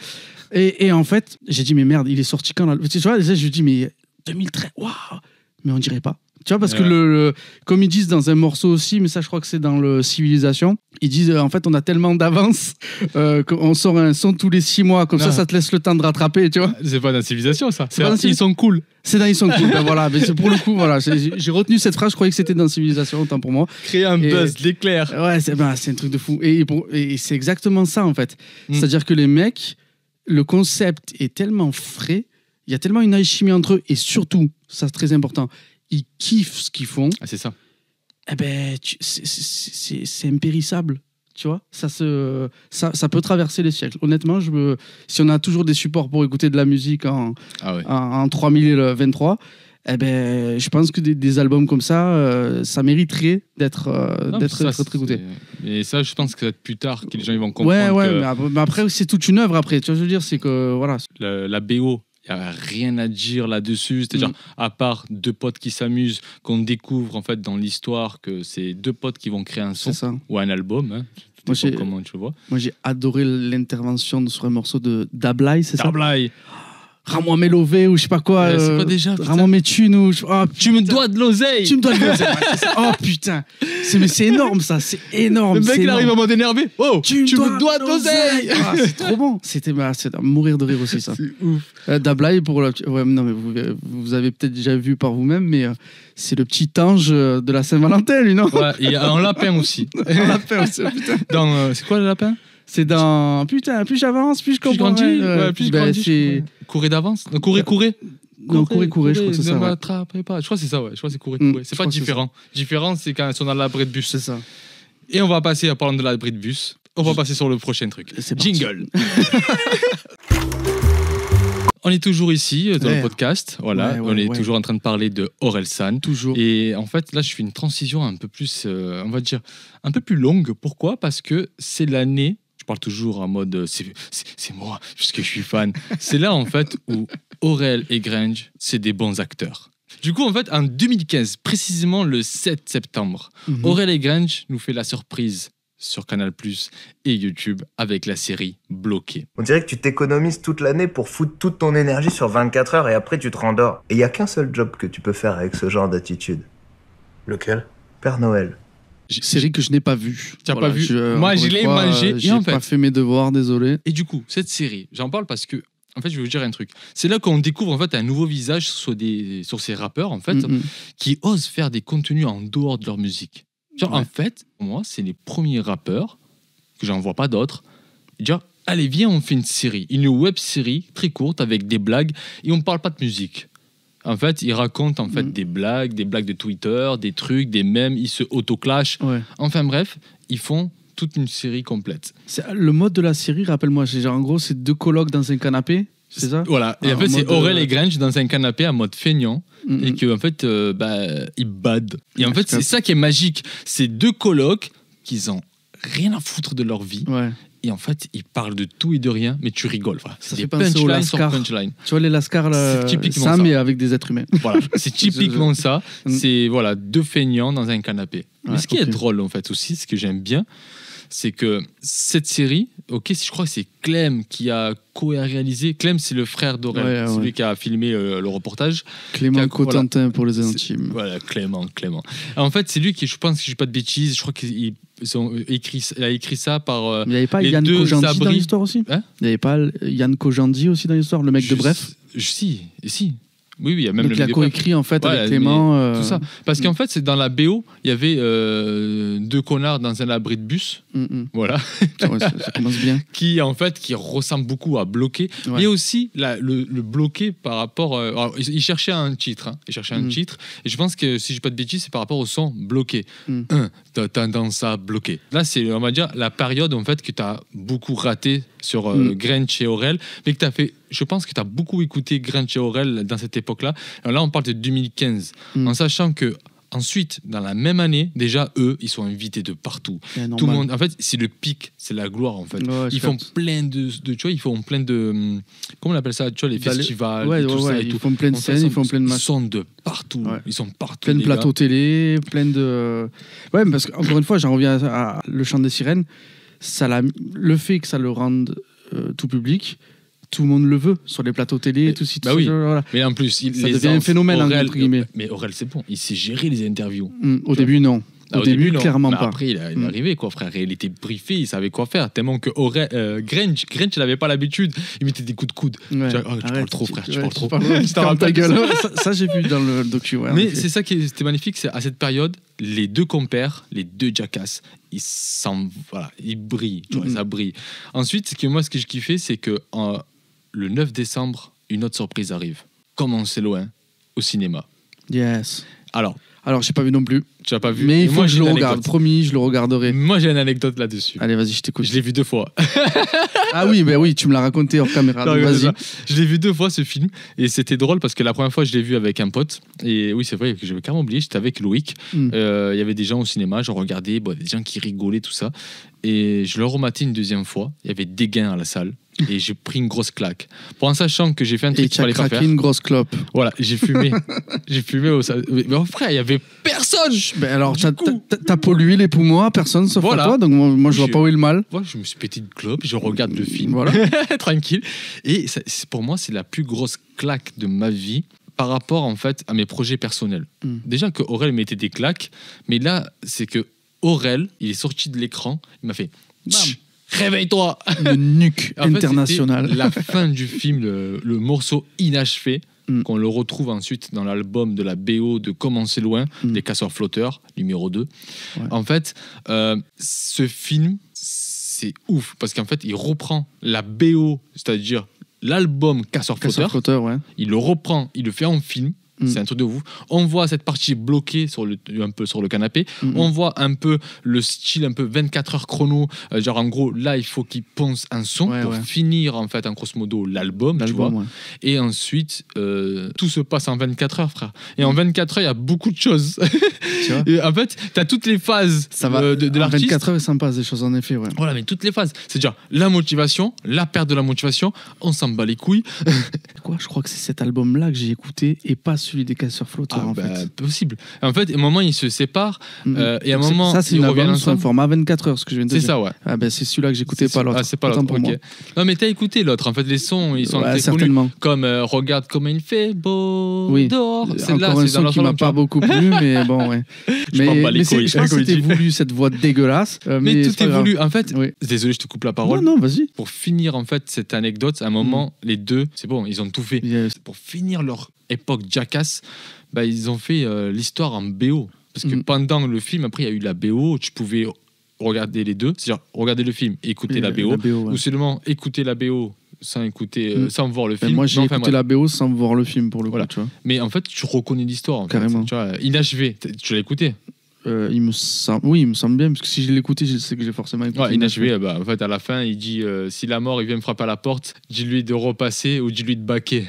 Et en fait, j'ai dit, mais merde, il est sorti quand là? Tu vois, déjà, je me dis, mais 2013, waouh! Mais on dirait pas. Tu vois, parce que comme ils disent dans un morceau aussi, mais ça, je crois que c'est dans le Civilisation, ils disent, en fait, on a tellement d'avance qu'on sort un son tous les 6 mois, comme ça te laisse le temps de rattraper, tu vois. C'est pas dans Civilisation, ça. Ils sont cool. C'est dans Ils sont cool, ben voilà. Mais pour le coup, voilà, j'ai retenu cette phrase, je croyais que c'était dans Civilisation, autant pour moi. Créer un buzz, l'éclair. Ouais, c'est un truc de fou. Et c'est exactement ça, en fait. C'est-à-dire que les mecs, le concept est tellement frais, il y a tellement une alchimie entre eux, et surtout, ça c'est très important, ils kiffent ce qu'ils font. Ah, c'est ça. Eh ben, c'est impérissable. Tu vois, ça peut traverser les siècles. Honnêtement, si on a toujours des supports pour écouter de la musique en 3023, eh ben, je pense que des albums comme ça, ça mériterait d'être écouté. Et ça, je pense que ça va être plus tard que les gens ils vont comprendre. Ouais, mais après, c'est toute une œuvre après. Tu vois, je veux dire, c'est que voilà. La BO. Il n'y a rien à dire là-dessus, c'est-à-dire à part 2 potes qui s'amusent, qu'on découvre en fait dans l'histoire que c'est 2 potes qui vont créer un son ou un album. Hein. Comment tu le vois. Moi j'ai adoré l'intervention sur un morceau de Dablai, c'est ça? Dablai. rends-moi mes lovés ou je sais pas quoi. C'est quoi déjà, putain? Rends-moi mes thunes ou. Oh, Tu me dois de l'oseille. tu me dois de l'oseille. Ouais, c'est ça. Oh putain. Mais c'est énorme ça, c'est énorme. Le mec, c'est il arrive énorme. en mode énervé. Oh, tu me dois de l'oseille. l'oseille. Ah, c'est trop bon. C'est à mourir de rire aussi ça. C'est ouf. Dablai pour la... ouais, non mais vous avez peut-être déjà vu par vous-même, mais c'est le petit ange de la Saint-Valentin, lui, non? Ouais, et un lapin aussi. Un lapin aussi, putain. C'est quoi le lapin? C'est dans putain, plus j'avance, plus je Plus je comprends. grandis, ouais, plus je Ben, grandis. c'est Courez d'avance. Non, courez. non, courez, je crois que c'est ça. Ne Ouais. m'attrapez pas. Je crois que c'est ça, ouais. Je crois que c'est courez. C'est je pas crois que c'est différent. Différent, c'est quand ils sont dans l'abri de bus. C'est ça. Et on va passer, en parlant de l'abri de bus, on va passer sur le prochain truc. C'est parti. Jingle. On est toujours ici dans le Ouais. podcast. Voilà, Ouais, on est ouais. toujours en train de parler de Orelsan. Toujours. Et en fait, là, je fais une transition un peu plus, on va dire, un peu plus longue. Pourquoi? Parce que c'est l'année. Je parle toujours en mode, c'est moi, puisque je suis fan. C'est là, en fait, où Aurel et Grange, c'est des bons acteurs. Du coup, en fait, en 2015, précisément le 7 septembre, Aurel et Grange nous fait la surprise sur Canal+ et YouTube avec la série Bloqué. On dirait que tu t'économises toute l'année pour foutre toute ton énergie sur 24 heures et après tu te rendors. Et il y a qu'un seul job que tu peux faire avec ce genre d'attitude. Lequel? Père Noël. Série que je n'ai pas vue. Tu n'as pas vu? Moi, encore je une l'ai fois, mangé. J'ai Et en pas fait, fait mes devoirs, désolé. Et du coup, cette série, j'en parle parce que, en fait, je vais vous dire un truc. C'est là qu'on découvre en fait un nouveau visage sur ces rappeurs en fait, qui osent faire des contenus en dehors de leur musique. Genre, en fait, pour moi, c'est les premiers rappeurs que j'en vois pas d'autres. Dire, allez, viens, on fait une série, une web série très courte avec des blagues et on parle pas de musique. En fait, ils racontent en fait des blagues de Twitter, des trucs, des mèmes, ils se auto-clashent. Ouais. Enfin bref, ils font toute une série complète. Le mode de la série, rappelle-moi, c'est genre en gros, c'est deux colocs dans un canapé, c'est ça? Voilà. Et Ah, en fait, en c'est mode, Aurel et Grange dans un canapé en mode feignant. Et que en fait, ils badent. Et en fait, c'est ça qui est magique. C'est deux colocs qui ont rien à foutre de leur vie. Ouais. Et en fait, ils parlent de tout et de rien, mais tu rigoles. Voilà. Ça C'est fait des penser au punchlines sur Lascar. punchlines. Tu vois les Lascars, là, C'est typiquement ça, ça. mais avec des êtres humains. Voilà, c'est typiquement ça. C'est voilà, deux feignants dans un canapé. Ouais, Mais ce qui est ok. drôle en fait aussi, ce que j'aime bien, c'est que cette série, je crois que c'est Clem qui a co-réalisé. Clem, c'est le frère d'Aurel, Ouais, celui ouais. qui a filmé le reportage. Clément Cotentin pour les C'est- intimes. Voilà, Clément. En fait, c'est lui qui, je pense que je dis pas de bêtises, je crois qu'il a écrit ça par. Il n'y avait pas les Yann deux Kojandi dans abris. l'histoire aussi? Hein Il n'y avait pas Yann Kojandi aussi dans l'histoire, le mec de Bref? Si. Oui, il y a même Donc le il a mec de Bref. coécrit en fait Ouais, avec Clément. Tout ça. Parce qu'en fait, c'est dans la BO, il y avait deux connards dans un abri de bus. Voilà. Ouais, ça commence bien. qui ressemble beaucoup à Bloqué. Ouais. Et aussi le Bloqué par rapport. Alors, il cherchait un titre. Hein. Il cherchait un titre. Et je pense que, si je dis pas de bêtises, c'est par rapport au son Bloqué. T'as tendance à bloquer. Là, c'est, on va dire, la période en fait que tu as beaucoup raté sur Grange et Aurel, mais que tu as fait. Je pense que tu as beaucoup écouté Grange et Aurel dans cette époque-là. Alors là, on parle de 2015. En sachant que. Ensuite, dans la même année, déjà, eux, ils sont invités de partout. Tout le monde, en fait, c'est le pic, c'est la gloire, en fait. Ouais, ils font plein tu vois, ils font plein de, comment on appelle ça, tu vois, les festivals, et tout ça et ils tout. font plein de scènes, ils font plein de Ils matchs. sont de partout, Ouais. ils sont partout. Plein de les plateaux gars. télé, plein de. Ouais, mais parce qu'encore une fois, j'en reviens à Le Chant des Sirènes. Le fait que ça le rende tout public, tout le monde le veut sur les plateaux télé, tout Bah oui. voilà. Mais en plus, Ça devient un phénomène, entre guillemets. Mais Aurel, c'est bon, il sait gérer les interviews. Au début, non. Ah, Au début, non. clairement Mais pas. après, il est arrivé, quoi, frère. Il était briefé, il savait quoi faire. Tellement que Grange, il n'avait pas l'habitude. Il mettait des coups de coude. Ouais. Tu parles trop, frère. Tu parles trop. Tu t'en rappelles ta gueule. Ça, j'ai vu dans le docu. Ouais, Mais c'est ça qui était magnifique, c'est à cette période, les deux compères, les deux jackass, ils brillent, tu vois, ça brille. Ensuite, ce que je kiffais, c'est que le 9 décembre, une autre surprise arrive. Comme on sait loin, au cinéma. Yes. Alors, j'ai pas vu non plus. tu n'as pas vu. Mais il faut moi, que je j'ai le une regarde. anecdote. Promis, je le regarderai. Moi, j'ai une anecdote là-dessus. Allez, vas-y, je t'écoute. Je l'ai vu 2 fois. Ah oui, oui, tu me l'as raconté hors caméra. Non, donc mais vas-y. ça. Je l'ai vu 2 fois ce film et c'était drôle parce que la première fois je l'ai vu avec un pote et oui c'est vrai que j'avais carrément oublié, j'étais avec Loïc, il y avait des gens au cinéma, je regardais, des gens qui rigolaient tout ça et je le rematais une deuxième fois, il y avait des gains à la salle et j'ai pris une grosse claque. Pour en sachant que j'ai fait un Et truc qu'il tu as fallait pas craqué faire. une grosse clope. Voilà, j'ai fumé. J'ai fumé au mais frère, il y avait personne. Ben alors, Du coup- t'as pollué les poumons à personne sauf Voilà. à toi, donc moi je vois Je- pas où est le mal. Ouais, je me suis pété une clope, je regarde le film, Voilà. tranquille. Et pour moi, c'est la plus grosse claque de ma vie par rapport en fait à mes projets personnels. Déjà que Aurel mettait des claques, mais là, c'est que Aurel, il est sorti de l'écran, il m'a fait Chut, réveille-toi. Une nuque En fait, internationale. c'était la fin du film, le morceau inachevé. Qu'on le retrouve ensuite dans l'album de la BO de Comment c'est loin, Les Casseurs Flotteurs, numéro 2. Ouais. En fait, ce film, c'est ouf, parce qu'en fait, il reprend la BO, c'est-à-dire l'album Casseurs Flotteurs, Flotteur, ouais. il le reprend, il le fait en film. C'est un truc de ouf. On voit cette partie bloquée un peu sur le canapé. On voit un peu le style un peu 24 heures chrono. Genre en gros, là, il faut qu'il ponce un son pour finir en fait en grosso modo l'album, tu vois. Ouais. Et ensuite, tout se passe en 24 heures, frère. Et en 24 heures, il y a beaucoup de choses. Tu vois Et en fait, tu as toutes les phases Ça va. de En l'artiste. 24 heures, il s'en passe des choses en effet, ouais. Voilà, mais toutes les phases. C'est-à-dire la motivation, la perte de la motivation, on s'en bat les couilles. Quoi, je crois que c'est cet album-là que j'ai écouté et pas celui des Casseurs Flotteurs en fait. Possible. En fait, à un moment, ils se séparent et à un Donc, moment, ça c'est ils une reviennent album sur un ensemble. format 24 heures, ce que je viens de C'est dire. ça, ouais. Ah ben c'est celui-là que j'écoutais, pas l'autre. Ah, c'est pas Autant l'autre, pour moi. ok. Non, mais t'as écouté l'autre. En fait, les sons, ils sont Ouais, très connus. certainement. Comme Regarde comment il fait beau Oui. dehors. Celle-là, Encore un c'est dans son leur qui m'a album, tu pas vois. beaucoup plu, mais bon, ouais. Je m'en bats les couilles, je pense que comme c'était il dit. voulu cette voix dégueulasse. Mais c'est tout pas est grave. voulu. En fait, Oui. désolé, je te coupe la parole. Non, vas-y. Pour finir, en fait, cette anecdote, à un moment, les deux, c'est bon, ils ont tout fait. Yes. Pour finir leur époque Jackass, bah, ils ont fait l'histoire en BO. Parce que pendant le film, après, il y a eu la BO, tu pouvais regarder les deux, c'est-à-dire regarder le film et écouter la BO, ouais. ou seulement écouter la BO sans écouter, sans voir le film. Moi j'ai Non, enfin, écouté bref. la BO sans voir le film pour le coup, Voilà. tu vois. Mais en fait, tu reconnais l'histoire. En Carrément. Fait, tu vois, inachevé. Tu l'as écouté. Il me semble bien, parce que si je l'ai écouté, je sais que j'ai forcément écouté. Ouais, inachevé. Bah, en fait, à la fin, il dit si la mort il vient me frapper à la porte, dis-lui de repasser ou dis-lui de baquer.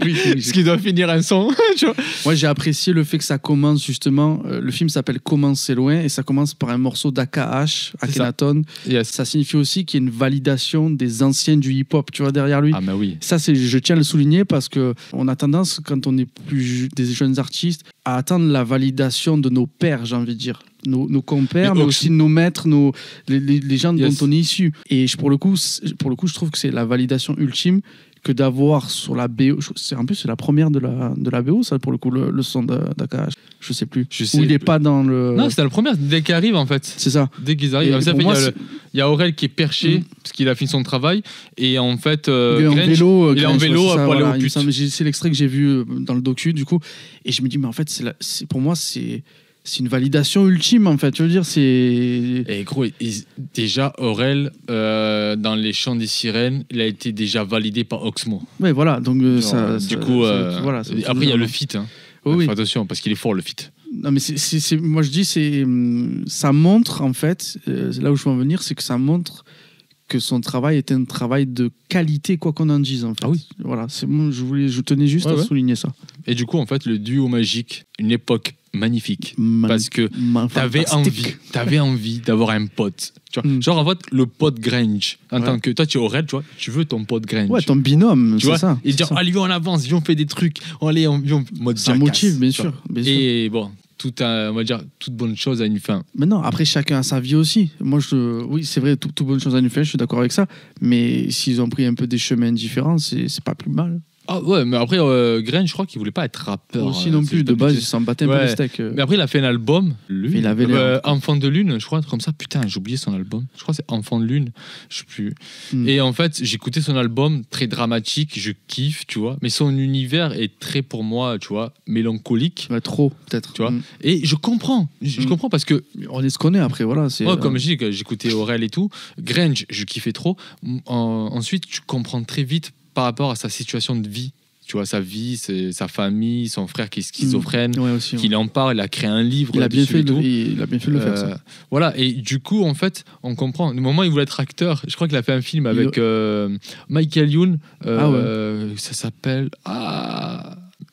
Oui, Ce qui doit finir un son. Tu vois. Moi, j'ai apprécié le fait que ça commence justement. Le film s'appelle Comment c'est loin et ça commence par un morceau d'AKH, C'est ça. Akhenaton. Yes. Ça signifie aussi qu'il y a une validation des anciens du hip-hop, tu vois, derrière lui. Ah, bah oui. Ça, je tiens à le souligner parce que on a tendance, quand on est des jeunes artistes, à attendre la validation de nos pairs, j'ai envie de dire. Nos compères, mais aussi nos maîtres, les gens Yes. dont on est issu. Et pour le coup, je trouve que c'est la validation ultime que d'avoir sur la BO. En plus, c'est la première de la BO, ça, pour le coup, le son d'AKH. Je sais plus. Je sais Où il n'est plus. pas dans le. Non, c'était la première, dès qu'ils arrivent en fait. C'est ça. Dès qu'ils arrivent. Et Ça pour fait, moi, il y a Aurel qui est perché parce qu'il a fini son travail. Et en fait, Il est en Grinch, vélo. il est en Grinch, vélo c'est ça, pour aller voilà. au pute. C'est l'extrait que j'ai vu dans le docu, du coup. Et je me dis, mais en fait, pour moi, c'est une validation ultime, en fait. Tu veux dire, c'est. Et gros, déjà, Aurel, dans les chants des sirènes, il a été déjà validé par Oxmo. Ouais, voilà. Donc, Genre, du coup, voilà, après, il y a le feat. Hein. Oh, oui. Fais attention, parce qu'il est fort, le feat. Non, mais moi, je dis, ça montre, en fait, là où je veux en venir, c'est que ça montre que son travail est un travail de qualité, quoi qu'on en dise, en fait. Ah oui. Voilà, c'est bon, je tenais juste à souligner ça. Et du coup, en fait, le duo magique, une époque magnifique. Parce que t'avais envie d'avoir un pote. Tu vois, genre, en fait, le pote Grange. En tant que toi, tu es Aurel, tu vois, tu veux ton pote Grange. Ouais, ton binôme, tu c'est vois, ça. et dire, allez, on avance, viens, on fait des trucs. Allez, viens, mode Ça Jackass, motive, bien tu vois. sûr. Bien sûr. Et bon, on va dire, toute bonne chose a une fin. Mais non, après, chacun a sa vie aussi. Moi, oui, c'est vrai, toute bonne chose à une fin, je suis d'accord avec ça. Mais s'ils ont pris un peu des chemins différents, c'est pas plus mal. Ah ouais, mais après, Grange, je crois qu'il voulait pas être rappeur. Aussi non si plus, je de peux base, dire. il s'en battait un peu Ouais. les steaks. Mais après, il a fait un album, Lune. Il avait l'air. Enfant de Lune, je crois, comme ça. Putain, j'ai oublié son album. Je crois que c'est Enfant de Lune. Je sais plus. Et en fait, j'ai écouté son album, très dramatique, je kiffe, tu vois. Mais son univers est très, pour moi, tu vois, mélancolique. Ouais, trop, peut-être. Tu vois. Et je comprends. Je comprends parce que. On se connaît après, voilà. Moi, comme je dis, que j'écoutais Aurel et tout, Grange, je kiffais trop. Ensuite, tu comprends très vite par rapport à sa situation de vie. Tu vois, sa vie, sa famille, son frère qui est schizophrène, Ouais, aussi, qu'il en parle, il a créé un livre. il a bien fait là-dessus et tout. il a bien fait de le faire, ça. Voilà, et du coup, en fait, on comprend. Du moment où il voulait être acteur, je crois qu'il a fait un film avec Michael Youn. Ça s'appelle.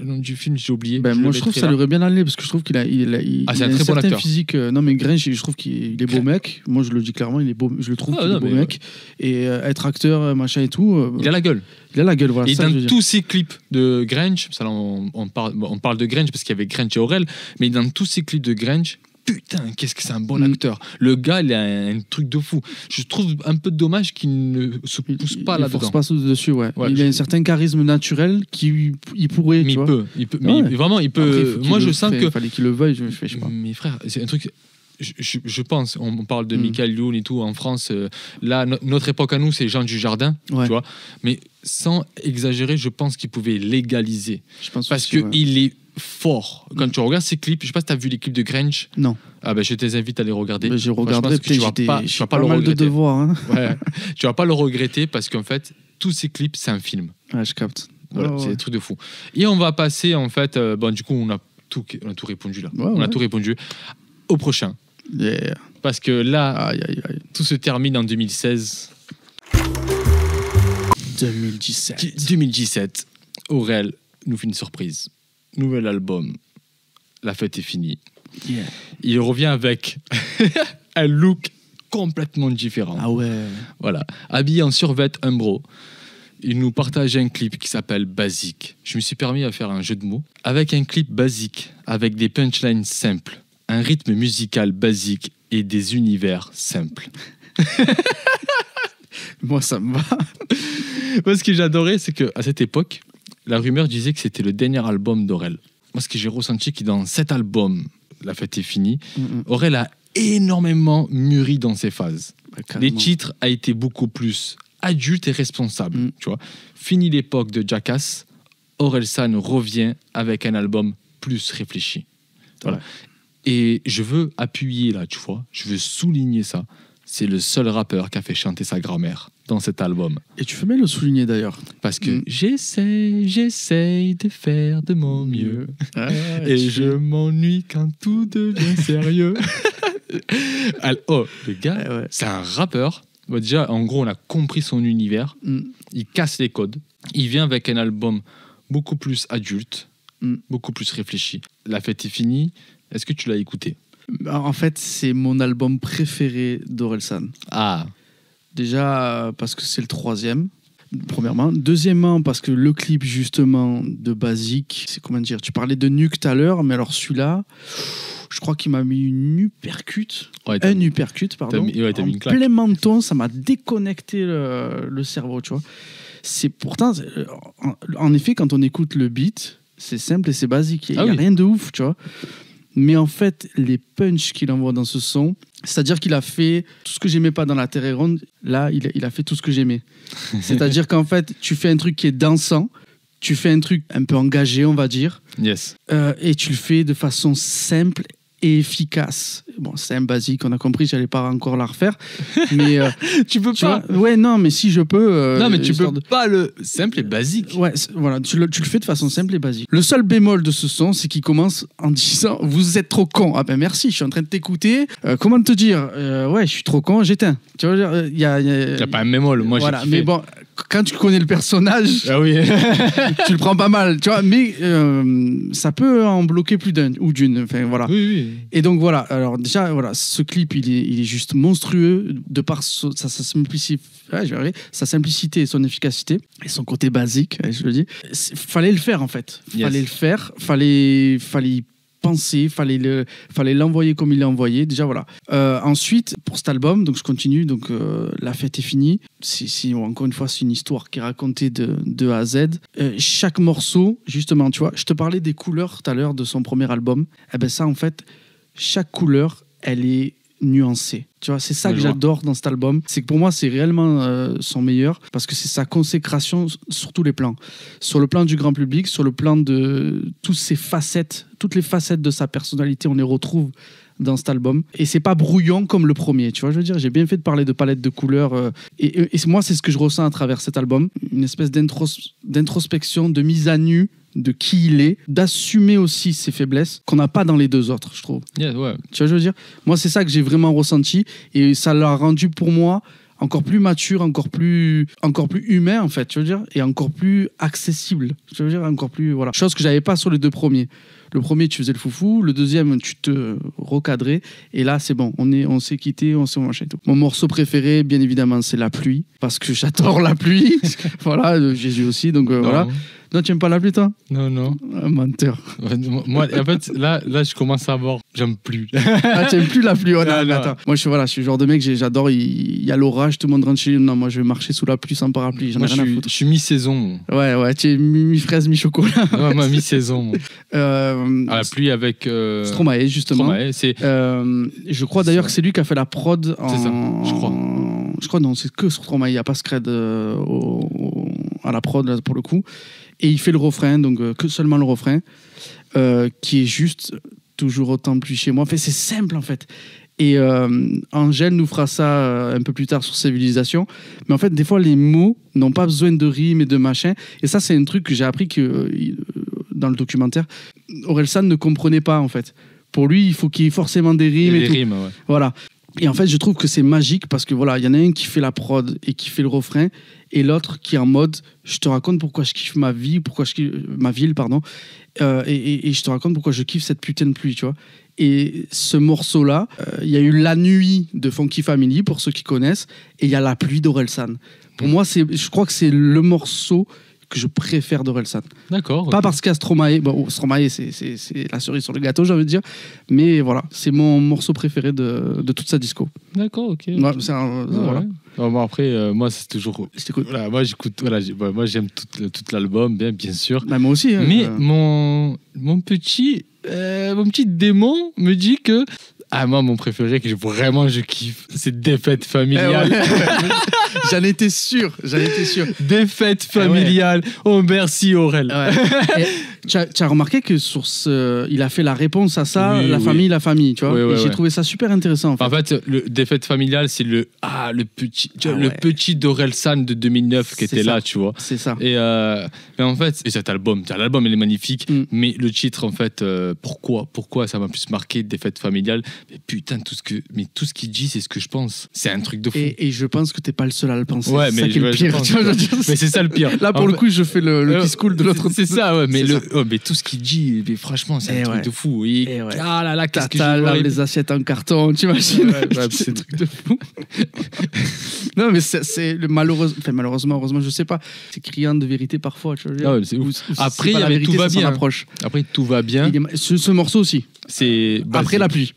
le nom du film, j'ai oublié. Moi, je trouve que ça lui aurait bien allé parce que je trouve qu'il a, il c'est a un un très bon certain acteur. physique. Non, mais Grinch, je trouve qu'il est beau mec. Moi, je le dis clairement, il est beau. Je le trouve qu'il est beau mec. Et être acteur, machin et tout. Il a la gueule. Il a la gueule, voilà. Et ça, je veux dans dire. tous ces clips de Grinch, ça, là, on parle de Grinch parce qu'il y avait Grinch et Aurel, mais dans tous ces clips de Grinch, putain, qu'est-ce que c'est un bon acteur. Le gars, il a un truc de fou. Je trouve un peu dommage qu'il ne se pousse pas il là-dedans. force pas dessus, ouais. Ouais, Il a un certain charisme naturel qui il pourrait. Mais tu vois. il peut. Ouais. Mais vraiment, il peut. Après, faut qu'il moi, je le sens fait, que. fallait qu'il le veuille, je sais pas. Mais frère, c'est un truc. Je pense, on parle de Michael Youn et tout en France. Là, notre époque à nous, c'est Jean Dujardin, Ouais. tu vois. Mais sans exagérer, je pense qu'il pouvait légaliser. Je pense Parce aussi, qu'il est fort. Quand tu regardes ses clips, je sais pas si tu as vu les clips de Grinch. Non. Ah ben, je t'invite à les regarder. Mais j'ai Franchement, regardé, parce que tu vas pas, j'ai pas pas le mal de regretter. devoirs. Hein. Ouais. Tu vas pas le regretter parce qu'en fait, tous ces clips, c'est un film. Ouais, je capte. Voilà, Ouais, c'est ouais. des trucs de fou. Et on va passer, en fait, du coup, on a tout répondu là. Ouais, on a ouais. tout répondu au prochain. Yeah. Parce que là, Aïe, aïe, aïe. tout se termine en 2016. 2017. Aurel nous fait une surprise. Nouvel album. La fête est finie. Yeah. Il revient avec un look complètement différent. Ah ouais. Voilà. Habillé en survêt Umbro. Il nous partage un clip qui s'appelle Basique. Je me suis permis à faire un jeu de mots. Avec un clip basique, avec des punchlines simples, un rythme musical basique et des univers simples. Moi, ça me va. Moi, ce que j'adorais, c'est qu'à cette époque, la rumeur disait que c'était le dernier album d'Aurel. Moi, ce que j'ai ressenti, c'est que dans cet album, La fête est finie, Aurel a énormément mûri dans ses phases. Ouais, Les carrément. titres a été beaucoup plus adulte et responsable. Tu vois. Fini l'époque de Jackass, Orelsan revient avec un album plus réfléchi. Voilà. Ouais. Et je veux appuyer là, tu vois, je veux souligner ça. C'est le seul rappeur qui a fait chanter sa grand-mère dans cet album. Et tu fais bien le souligner d'ailleurs. Parce que j'essaye de faire de mon mieux. Et je m'ennuie quand tout devient sérieux. Alors, le gars, Ouais. c'est un rappeur. Bon, déjà, en gros, on a compris son univers. Il casse les codes. Il vient avec un album beaucoup plus adulte, beaucoup plus réfléchi. La fête est finie. Est-ce que tu l'as écouté? En fait, c'est mon album préféré d'Orelsan. Ah, Déjà, parce que c'est le 3e, premièrement. Deuxièmement, parce que le clip, justement, de Basique, c'est comment dire, tu parlais de nuque tout à l'heure, mais alors celui-là, je crois qu'il m'a mis une uppercut. ouais, Un uppercut, pardon. t'as mis une en claque. plein menton, ça m'a déconnecté le cerveau, tu vois. Pourtant, en effet, quand on écoute le beat, c'est simple et c'est basique. Il n'y a rien de ouf, tu vois. Mais en fait, les punchs qu'il envoie dans ce son, c'est-à-dire qu'il a fait tout ce que j'aimais pas dans La Terre est ronde, là, il a fait tout ce que j'aimais. C'est-à-dire qu'en fait, tu fais un truc qui est dansant, tu fais un truc un peu engagé, on va dire, yes. et tu le fais de façon simple et efficace. Bon, c'est un basique, on a compris, j'allais pas encore la refaire, mais Tu peux tu vois, ouais, non, mais si je peux. Non, mais tu peux histoire de- pas le simple et basique. Ouais, voilà, tu le fais de façon simple et basique. Le seul bémol de ce son, c'est qu'il commence en disant « Vous êtes trop con ». Ah ben merci, je suis en train de t'écouter. Comment te dire ouais, je suis trop con, j'éteins. Tu vois, il y a... Il n'y a pas un mémol. Moi, voilà, j'ai kiffé. mais bon, quand tu connais le personnage, Ah oui. tu le prends pas mal, tu vois, mais ça peut en bloquer plus d'un ou d'une. Enfin, voilà. oui. Et donc voilà, alors déjà, voilà, ce clip, il est juste monstrueux de par sa simplicité, sa simplicité et son efficacité, et son côté basique, je le dis. Fallait le faire, en fait. Fallait le faire, fallait y penser, fallait l'envoyer comme il l'a envoyé. Déjà, voilà. Ensuite, pour cet album, donc je continue, donc La fête est finie. Encore une fois, c'est une histoire qui est racontée de A à Z. Chaque morceau, justement, tu vois, je te parlais des couleurs tout à l'heure de son premier album. Eh ben ça, en fait, chaque couleur, elle est nuancée. Tu vois, c'est ça Ouais, que je vois. j'adore dans cet album. C'est que pour moi, c'est réellement son meilleur parce que c'est sa consécration sur tous les plans. Sur le plan du grand public, sur le plan de toutes les facettes de sa personnalité, on les retrouve dans cet album. Et c'est pas brouillon comme le premier, tu vois, je veux dire, j'ai bien fait de parler de palette de couleurs. Et moi, c'est ce que je ressens à travers cet album. Une espèce d'introspection, de mise à nu de qui il est, d'assumer aussi ses faiblesses qu'on n'a pas dans les deux autres, je trouve. Yeah, ouais. Tu vois, je veux dire, moi, c'est ça que j'ai vraiment ressenti et ça l'a rendu pour moi encore plus mature, encore plus humain en fait, tu veux dire, et encore plus accessible, tu veux dire, encore plus voilà. Chose que j'avais pas sur les deux premiers. Le premier, tu faisais le foufou. Le deuxième, tu te recadrais. Et là, c'est bon. On s'est quitté, on s'est machin et tout. Mon morceau préféré, bien évidemment, c'est La Pluie. Parce que j'adore la pluie. Voilà, Jésus aussi. Donc voilà. Non, tu n'aimes pas la pluie, toi? Non. Menteur. Moi, en fait, là, je commence à voir. J'aime plus. Ah, tu n'aimes plus la pluie? Oh, non, non. attends. Moi, je suis le genre de mec, j'adore. Il y a l'orage, tout le monde rentre chez lui. Non, moi, je vais marcher sous la pluie sans parapluie. J'en ai rien à foutre. Je suis mi-saison. Ouais, tu es mi-fraise, mi-chocolat. Ouais, moi, mi-saison. À la pluie avec. Stromae, justement. Stromae, c'est. Je crois d'ailleurs que c'est lui qui a fait la prod. C'est ça, je crois. Je crois, non, c'est que Stromae. Il n'y a pas Scred à la prod, là, pour le coup. Et il fait le refrain, donc que seulement le refrain, qui est juste toujours autant plus chez moi. Enfin, c'est simple, en fait. Et Angèle nous fera ça un peu plus tard sur Civilisation. Mais en fait, des fois, les mots n'ont pas besoin de rimes et de machin. Et ça, c'est un truc que j'ai appris dans le documentaire. Orelsan ne comprenait pas, en fait. Pour lui, il faut qu'il y ait forcément des rimes. Et des rimes, ouais. Voilà. Et en fait, je trouve que c'est magique parce que voilà, il y en a un qui fait la prod et qui fait le refrain, et l'autre qui est en mode je te raconte pourquoi je kiffe ma vie, ma ville, pardon, et je te raconte pourquoi je kiffe cette putain de pluie, tu vois. Et ce morceau-là, il y a eu La Nuit de Funky Family pour ceux qui connaissent, et il y a La Pluie d'Orelsan. Pour moi, je crois que c'est le morceau que je préfère d'Orelsan. D'accord. Pas parce qu'il y a Stromae. Bon, Stromae, c'est la cerise sur le gâteau, j'ai envie de dire. Mais voilà, c'est mon morceau préféré de toute sa disco. D'accord, ok. Ouais, voilà. Bon, après, moi, c'est toujours. Voilà, moi, j'écoute. Voilà, moi, j'aime tout l'album, bien sûr. Bah, moi aussi. Mais mon petit démon me dit que. Ah, moi, mon préféré, que je kiffe, c'est Défaite familiale. J'en étais sûr. Défaite familiale. Oh, merci, Aurel. Ouais. Tu as remarqué que sur il a fait la réponse à ça, la famille, tu vois. Oui, et j'ai trouvé ça super intéressant. En fait, le Défaite familiale, c'est le petit d'Orelsan de 2009 qui était là, tu vois. C'est ça. Et en fait, cet album, l'album, il est magnifique, mais le titre, en fait, pourquoi ça m'a plus marqué, Défaite familiale? Mais putain, tout ce qu'il dit, c'est ce que je pense. C'est un truc de fou. Et je pense que t'es pas le seul à le penser. Ouais, c'est mais ça qui est le pire. Mais c'est ça le pire. Là, pour le coup, je fais le kiss cool de l'autre. C'est ça, ouais. Mais tout ce qu'il dit, mais franchement, c'est un truc de fou. Ah là là, qu'est-ce que je les assiettes en carton, tu imagines? C'est un truc de fou. Non, mais c'est malheureusement, heureusement, je sais pas. C'est criant de vérité parfois. Tu vois, c'est ouf. Après, tout va bien. Après, tout va bien. Ce morceau aussi. C'est après La Pluie.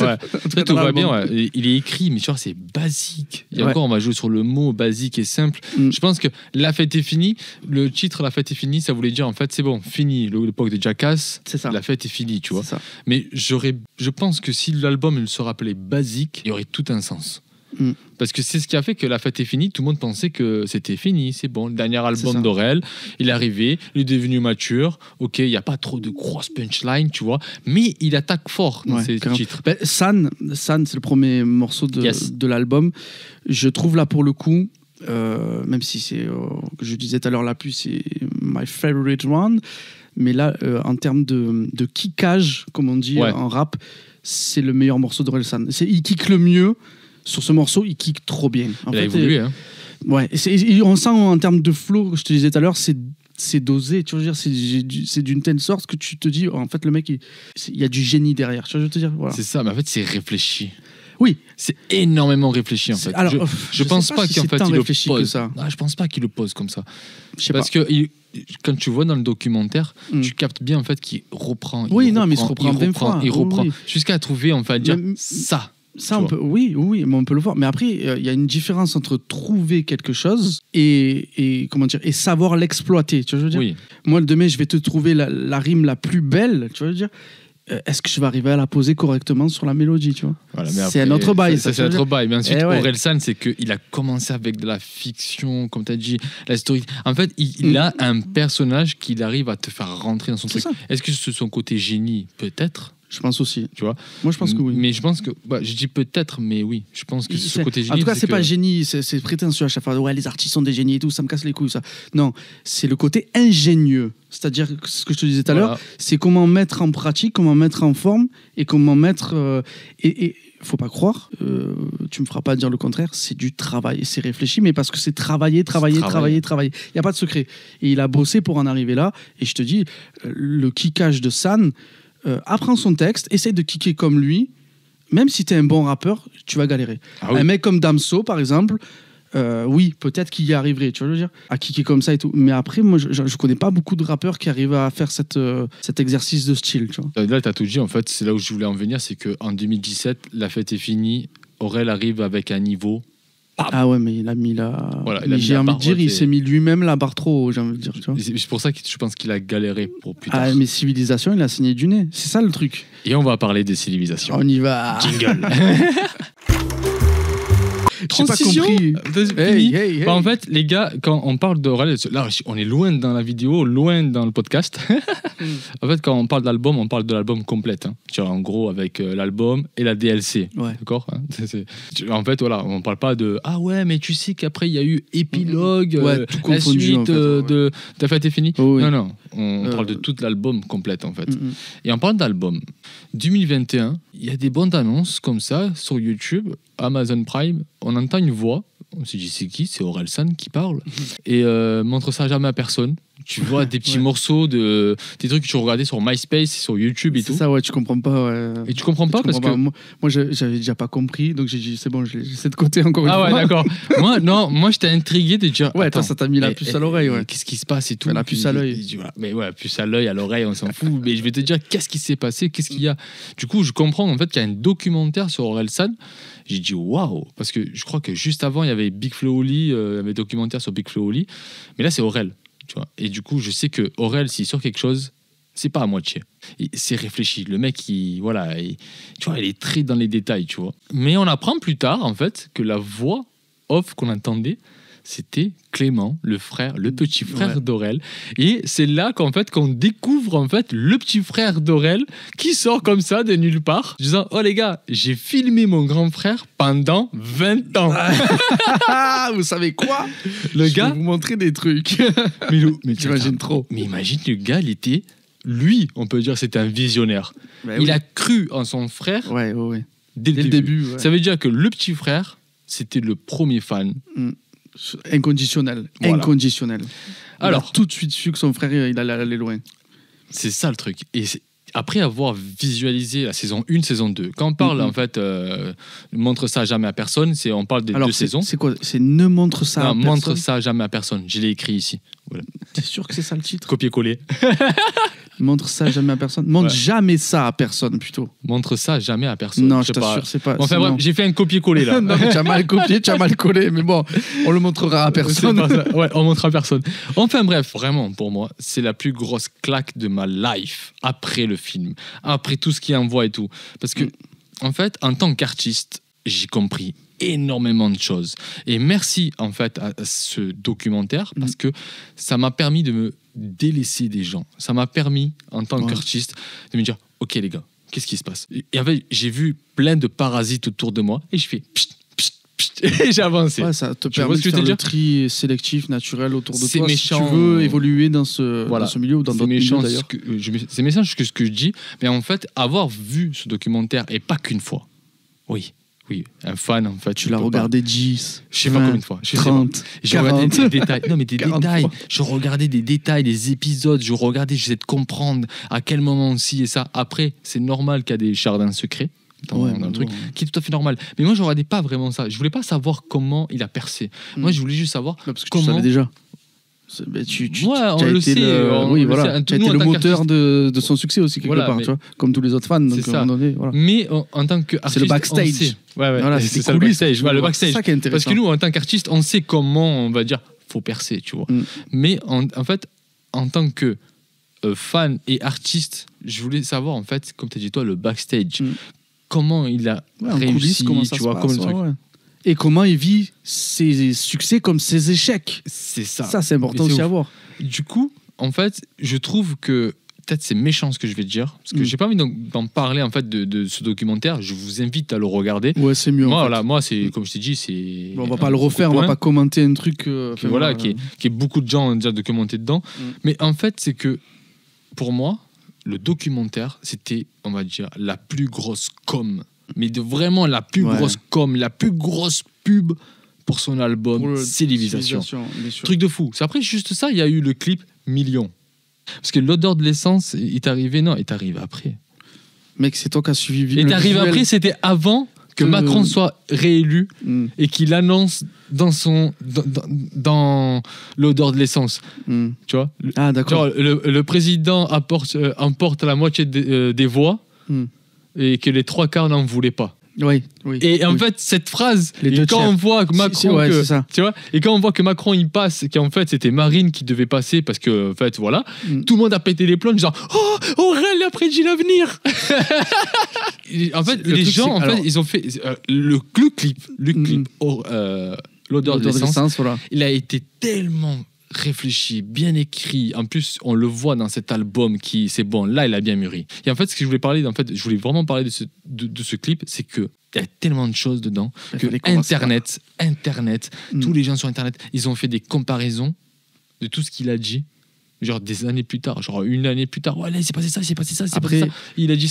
Après, tout va bien. Ouais. Il est écrit, mais tu vois, c'est basique. Et encore, on va jouer sur le mot basique et simple. Je pense que La Fête est finie. Le titre La Fête est finie, ça voulait dire en fait, c'est bon, fini l'époque de Jackass. C'est ça. La fête est finie, tu vois. Ça. Mais je pense que si l'album il se rappelait basique, il y aurait tout un sens. Parce que c'est ce qui a fait que La Fête est finie. Tout le monde pensait que c'était fini, c'est bon. Le dernier album d'Aurel, il est arrivé, il est devenu mature. Ok, il n'y a pas trop de grosses punchlines, tu vois. Mais il attaque fort dans ses titres. San, c'est le premier morceau de l'album. Je trouve là pour le coup, même si c'est, que je disais tout à l'heure, La Pluie, c'est my favorite one. Mais là, en termes de kickage, comme on dit en rap, c'est le meilleur morceau d'Orelsan. Il kick le mieux. Sur ce morceau, il kick trop bien. Il a évolué, hein. Ouais, on sent en termes de flow, je te disais tout à l'heure, c'est dosé, tu vois, c'est d'une telle sorte que tu te dis, en fait, le mec, il y a du génie derrière, tu vois, je veux te dire. Voilà. C'est ça, mais en fait, c'est réfléchi. Oui. C'est énormément réfléchi, en fait. Alors, je pense pas qu'en fait, il le pose. Ça. Non, je pense pas qu'il le pose comme ça. Parce que quand tu vois dans le documentaire, tu captes bien, en fait, qu'il reprend. Mais il se reprend 20 fois. Il reprend. Jusqu'à trouver, en fait, dire ça. Ça, on peut, oui, mais on peut le voir. Mais après, il y a une différence entre trouver quelque chose et comment dire, et savoir l'exploiter. Tu vois, je veux dire. Oui. Moi, demain, je vais te trouver la rime la plus belle. Tu vois, je veux dire. Est-ce que je vais arriver à la poser correctement sur la mélodie, tu vois? Voilà, c'est un autre bail. C'est un autre bail. Mais ensuite, Orelsan, c'est qu'il a commencé avec de la fiction, comme tu as dit, la story. En fait, il a un personnage qui arrive à te faire rentrer dans son truc. Est-ce que c'est son côté génie? Peut-être. Je pense aussi. Tu vois? Moi, je pense que oui. Mais je pense que... je dis peut-être, mais oui. Je pense que ce côté génie... En tout cas, c'est pas génie. C'est prétentieux à chaque fois. Ouais, les artistes sont des génies et tout. Ça me casse les couilles, ça. Non, c'est le côté ingénieux. C'est-à-dire, ce que je te disais tout à l'heure, c'est comment mettre en pratique, comment mettre en forme et comment mettre... et faut pas croire, tu me feras pas dire le contraire, c'est du travail, c'est réfléchi, mais parce que c'est travailler. Il n'y a pas de secret. Et il a bossé pour en arriver là. Et je te dis, le kickage de San, apprends son texte, essaye de kicker comme lui. Même si tu es un bon rappeur, tu vas galérer. Ah oui. Un mec comme Damso, par exemple, oui, peut-être qu'il y arriverait, tu vois, je veux dire, à kicker comme ça et tout. Mais après, moi, je connais pas beaucoup de rappeurs qui arrivent à faire cet exercice de style, tu vois. Là, tu as tout dit, en fait, c'est là où je voulais en venir, c'est qu'en 2017, la fête est finie, Aurel arrive avec un niveau... Ah ouais, mais il a mis la... Voilà, j'ai envie de dire, il s'est mis lui-même la barre trop haut, j'ai envie de dire, tu vois. C'est pour ça que je pense qu'il a galéré pour plus tard. Ah, mais Civilisation, il a saigné du nez, c'est ça le truc. Et on va parler des civilisations. On y va. Jingle. Transition. J'ai pas compris. Hey. Bah, en fait, les gars, quand on parle d'Aurel, là, on est loin dans la vidéo, loin dans le podcast. En fait, quand on parle d'album, on parle de l'album complète. Hein. Tu vois, en gros, avec l'album et la DLC. Ouais. D'accord, hein. En fait, voilà, on parle pas de ah ouais, mais tu sais qu'après il y a eu épilogue, tout la suite en fait, de ta fête est finie. Oh, oui. Non, on parle de tout l'album complète en fait. Et en parlant d'album, 2021, il y a des bandes annonces comme ça sur YouTube, Amazon Prime. On entend une voix, on se dit c'est qui? C'est Orelsan qui parle. Et montre ça jamais à personne. Tu vois des petits morceaux des trucs que tu regardais sur MySpace, sur YouTube et tout. C'est ça, ouais, tu comprends pas. Ouais. Et tu comprends pas parce que moi j'avais déjà pas compris, donc j'ai dit c'est bon, je laisse de côté encore une fois. Ah ouais, d'accord. moi j'étais intrigué de dire. Ouais, attends, ça t'a mis la puce à l'oreille, ouais. Qu'est-ce qui se passe et tout. La puce à l'œil. Mais ouais, puce à l'œil, à l'oreille, on s'en fout. Mais je vais te dire qu'est-ce qui s'est passé, qu'est-ce qu'il y a. Du coup, je comprends en fait qu'il y a un documentaire sur Orelsan. J'ai dit waouh, parce que je crois que juste avant il y avait Big Flo Oli, il y avait un documentaire sur Big Flo Oli, mais là c'est Aurel. Tu vois. Et du coup, je sais que Aurel, s'il sort quelque chose, c'est pas à moitié. C'est réfléchi. Le mec, tu vois, il est très dans les détails, tu vois. Mais on apprend plus tard, en fait, que la voix off qu'on entendait, c'était Clément, le petit frère d'Aurel. Et c'est là qu'on découvre en fait le petit frère d'Aurel qui sort comme ça de nulle part, disant oh les gars, j'ai filmé mon grand frère pendant 20 ans. Vous savez quoi? Le je gars vais vous montrer des trucs. mais t'imagines trop. Mais imagine le gars, lui, on peut dire c'était un visionnaire. Il a cru en son frère. Ouais. Dès le début. Ouais. Ça veut dire que le petit frère, c'était le premier fan. Inconditionnel. Voilà. Inconditionnel. Alors, il a tout de suite su que son frère, il allait aller loin. C'est ça le truc. Et après avoir visualisé la saison 1, saison 2, quand on parle en fait, montre ça jamais à personne, on parle des deux saisons. C'est quoi? C'est ne montre ça à personne. Montre ça jamais à personne. Je l'ai écrit ici. Voilà. T'es sûr que c'est ça le titre? Copier-coller. Montre ça jamais à personne. Montre jamais ça à personne, plutôt. Montre ça jamais à personne. Non, je t'assure, c'est pas. Enfin, bref, j'ai fait un copier-coller là. Non, mais tu as mal copié, tu as mal collé. Mais bon, on le montrera à personne. Ouais, on montrera à personne. Enfin, bref, vraiment, pour moi, c'est la plus grosse claque de ma life après le film, après tout ce qu'il envoie et tout. Parce que, en fait, en tant qu'artiste, j'ai compris énormément de choses. Et merci, en fait, à ce documentaire, parce que ça m'a permis de me délaisser des gens. Ça m'a permis, en tant qu'artiste, de me dire, ok les gars, qu'est-ce qui se passe? Et en fait, j'ai vu plein de parasites autour de moi, et je fais pchit, pchit, pchit, et j'ai avancé. Ouais, ça te permet de faire le tri sélectif, naturel autour de toi. Méchant, si tu veux évoluer dans ce milieu ou dans d'autres milieux d'ailleurs. C'est méchant ce que je dis, mais en fait, avoir vu ce documentaire, et pas qu'une fois, oui, un fan en fait. Tu l'as regardé 10, je sais pas combien de fois. 30, je regardais des détails. Non mais des détails. Je regardais des détails, des épisodes. J'essayais de comprendre à quel moment aussi et ça. Après, c'est normal qu'il y a des jardins secrets dans le truc, qui est tout à fait normal. Mais moi, je regardais pas vraiment ça. Je voulais pas savoir comment il a percé. Moi, je voulais juste savoir parce que comment. Tu savais déjà. On le sait. Tu as été le moteur de son succès aussi, quelque part, tu vois, comme tous les autres fans. Donc, ça. Mais en tant qu'artiste, c'est le backstage. Voilà, c'est ça le backstage. Le backstage. C'est ça qui est intéressant. Parce que nous, en tant qu'artiste, on sait comment, on va dire, faut percer, tu vois. Mais en fait, en tant que fan et artiste, je voulais savoir, en fait, comme tu as dit toi, le backstage. Comment il a réussi, comment ça tu vois, comme le truc. Et comment il vit ses succès comme ses échecs. C'est ça. Ça, c'est important aussi à voir. Du coup, en fait, je trouve que peut-être c'est méchant ce que je vais te dire, parce que j'ai pas envie d'en parler en fait de ce documentaire. Je vous invite à le regarder. Ouais, c'est mieux. Moi, c'est comme je t'ai dit, c'est. On va pas le refaire, on va pas commenter un truc. Qui est beaucoup de gens ont déjà documenté dedans. Mais en fait, c'est que pour moi, le documentaire, c'était, on va dire, la plus grosse com mais de vraiment la plus grosse com, la plus grosse pub pour son album Civilisation. Truc de fou. C'est après juste ça, il y a eu le clip Million. Parce que l'odeur de l'essence est arrivé, non, est arrivé après. Mec, c'est toi qui as suivi. Est arrivé après, c'était avant que Macron soit réélu et qu'il annonce dans l'odeur de l'essence. Tu vois. Ah, d'accord. Genre, le président emporte la moitié des voix et que les 3/4 n'en voulaient pas. Oui. Et en fait, cette phrase, quand on voit que Macron, tu vois, et quand on voit que Macron il passe, qu'en fait c'était Marine qui devait passer parce que en fait voilà, tout le monde a pété les plombs, genre Aurel a prédit l'avenir. En fait, les gens en fait ils ont fait le clip, l'odeur de l'essence, voilà. Il a été tellement réfléchi, bien écrit. En plus, on le voit dans cet album qui, c'est bon, là, il a bien mûri. Et en fait, ce que je voulais parler, je voulais vraiment parler de ce clip, c'est que il y a tellement de choses dedans que Internet, tous les gens sur Internet, ils ont fait des comparaisons de tout ce qu'il a dit. Genre des années plus tard, genre une année plus tard, ouais, là, il s'est passé ça, il a dit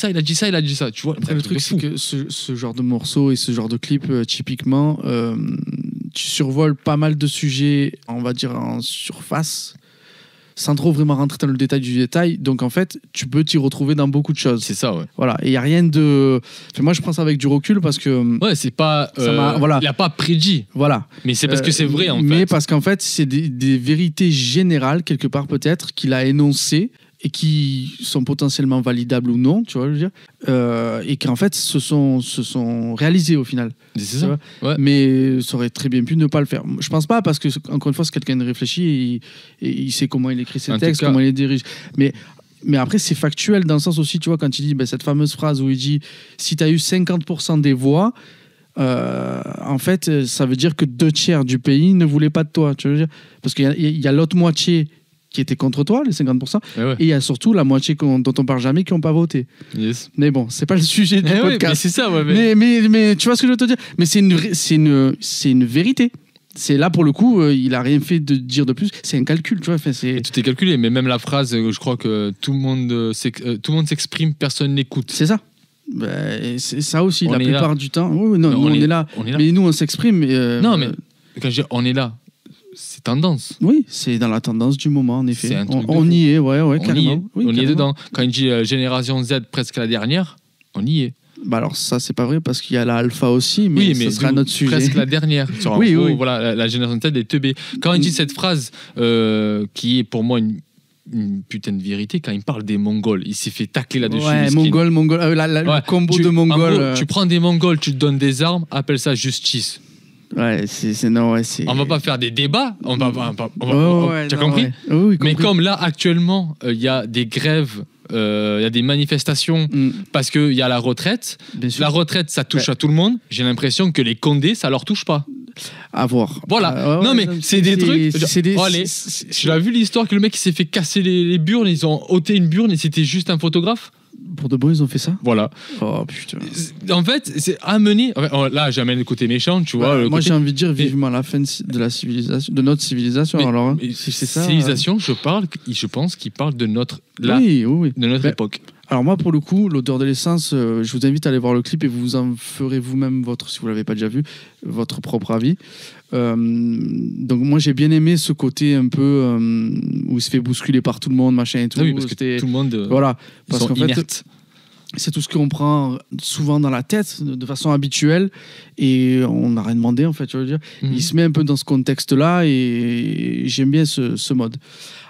ça, tu vois. Après, le truc, c'est que ce genre de morceau et ce genre de clip, typiquement, tu survoles pas mal de sujets, on va dire en surface, sans trop vraiment rentrer dans le détail du détail. Donc en fait, tu peux t'y retrouver dans beaucoup de choses. C'est ça, ouais. Voilà, et il y a rien de. Enfin, moi, je prends ça avec du recul parce que. Ouais, c'est pas. Voilà. Il a pas prédit. Voilà. Mais c'est parce que c'est vrai en fait. Mais parce qu'en fait, c'est des vérités générales quelque part peut-être qu'il a énoncées et qui sont potentiellement validables ou non, tu vois, je veux dire, et qui en fait se sont réalisées au final. C'est ça. Ouais. Mais ça aurait très bien pu ne pas le faire. Je pense pas parce que encore une fois, c'est quelqu'un de réfléchi et il sait comment il écrit ses textes, comment il les dirige. Mais après, c'est factuel dans le sens aussi, tu vois, quand il dit cette fameuse phrase où il dit si tu as eu 50% des voix, en fait, ça veut dire que 2/3 du pays ne voulaient pas de toi, tu vois, parce qu'il y a l'autre moitié qui étaient contre toi, les 50%, et il y a surtout la moitié dont on parle jamais qui n'ont pas voté. Yes. Mais bon, c'est pas le sujet du podcast. Mais c'est ça, mais tu vois ce que je veux te dire. Mais c'est une vérité. C'est là pour le coup, il a rien fait de dire de plus. C'est un calcul, tu vois. Enfin, tout est calculé, mais même la phrase, je crois que tout le monde s'exprime, personne n'écoute. C'est ça. C'est ça aussi. La plupart du temps. Oui, non, on est là. Mais nous, on s'exprime. Non, mais quand je dis on est là. C'est tendance. Oui, c'est dans la tendance du moment, en effet. On y est, ouais, carrément. On y est dedans. Quand il dit Génération Z, presque la dernière, on y est. Bah alors ça, c'est pas vrai parce qu'il y a la alpha aussi, mais ça sera notre sujet. Presque la dernière. Oui. Voilà, la Génération Z est teubée. Quand il dit cette phrase, qui est pour moi une putain de vérité, quand il parle des Mongols, il s'est fait tacler là-dessus. Ouais, Mongol, le combo de Mongols. En gros, tu prends des Mongols, tu te donnes des armes, appelle ça justice. Ouais, on va pas faire des débats, tu as compris? Ouais. Oui, mais comme là actuellement il y a des grèves, il y a des manifestations parce qu'il y a la retraite. La retraite, ça touche à tout le monde. J'ai l'impression que les Condés, ça leur touche pas. À voir. Voilà. Non mais c'est des trucs. Tu as vu l'histoire que le mec il s'est fait casser les burnes, ils ont ôté une burne et c'était juste un photographe. Pour de bon, ils ont fait ça. Voilà. Oh putain. En fait, c'est amener. Là, j'amène le côté méchant, tu vois. Moi, j'ai envie de dire vivement la fin de la civilisation, de notre civilisation. C'est ça. Civilisation, je pense qu'il parle de notre de notre époque. Alors moi, pour le coup, l'odeur de l'essence, je vous invite à aller voir le clip et vous en ferez vous-même si vous l'avez pas déjà vu, votre propre avis. Donc moi, j'ai bien aimé ce côté un peu où il se fait bousculer par tout le monde, machin et tout. Oui, parce que tout le monde. Voilà, parce qu'en fait, c'est tout ce qu'on prend souvent dans la tête de façon habituelle et on n'a rien demandé en fait, tu veux dire. Il se met un peu dans ce contexte-là et j'aime bien ce mode.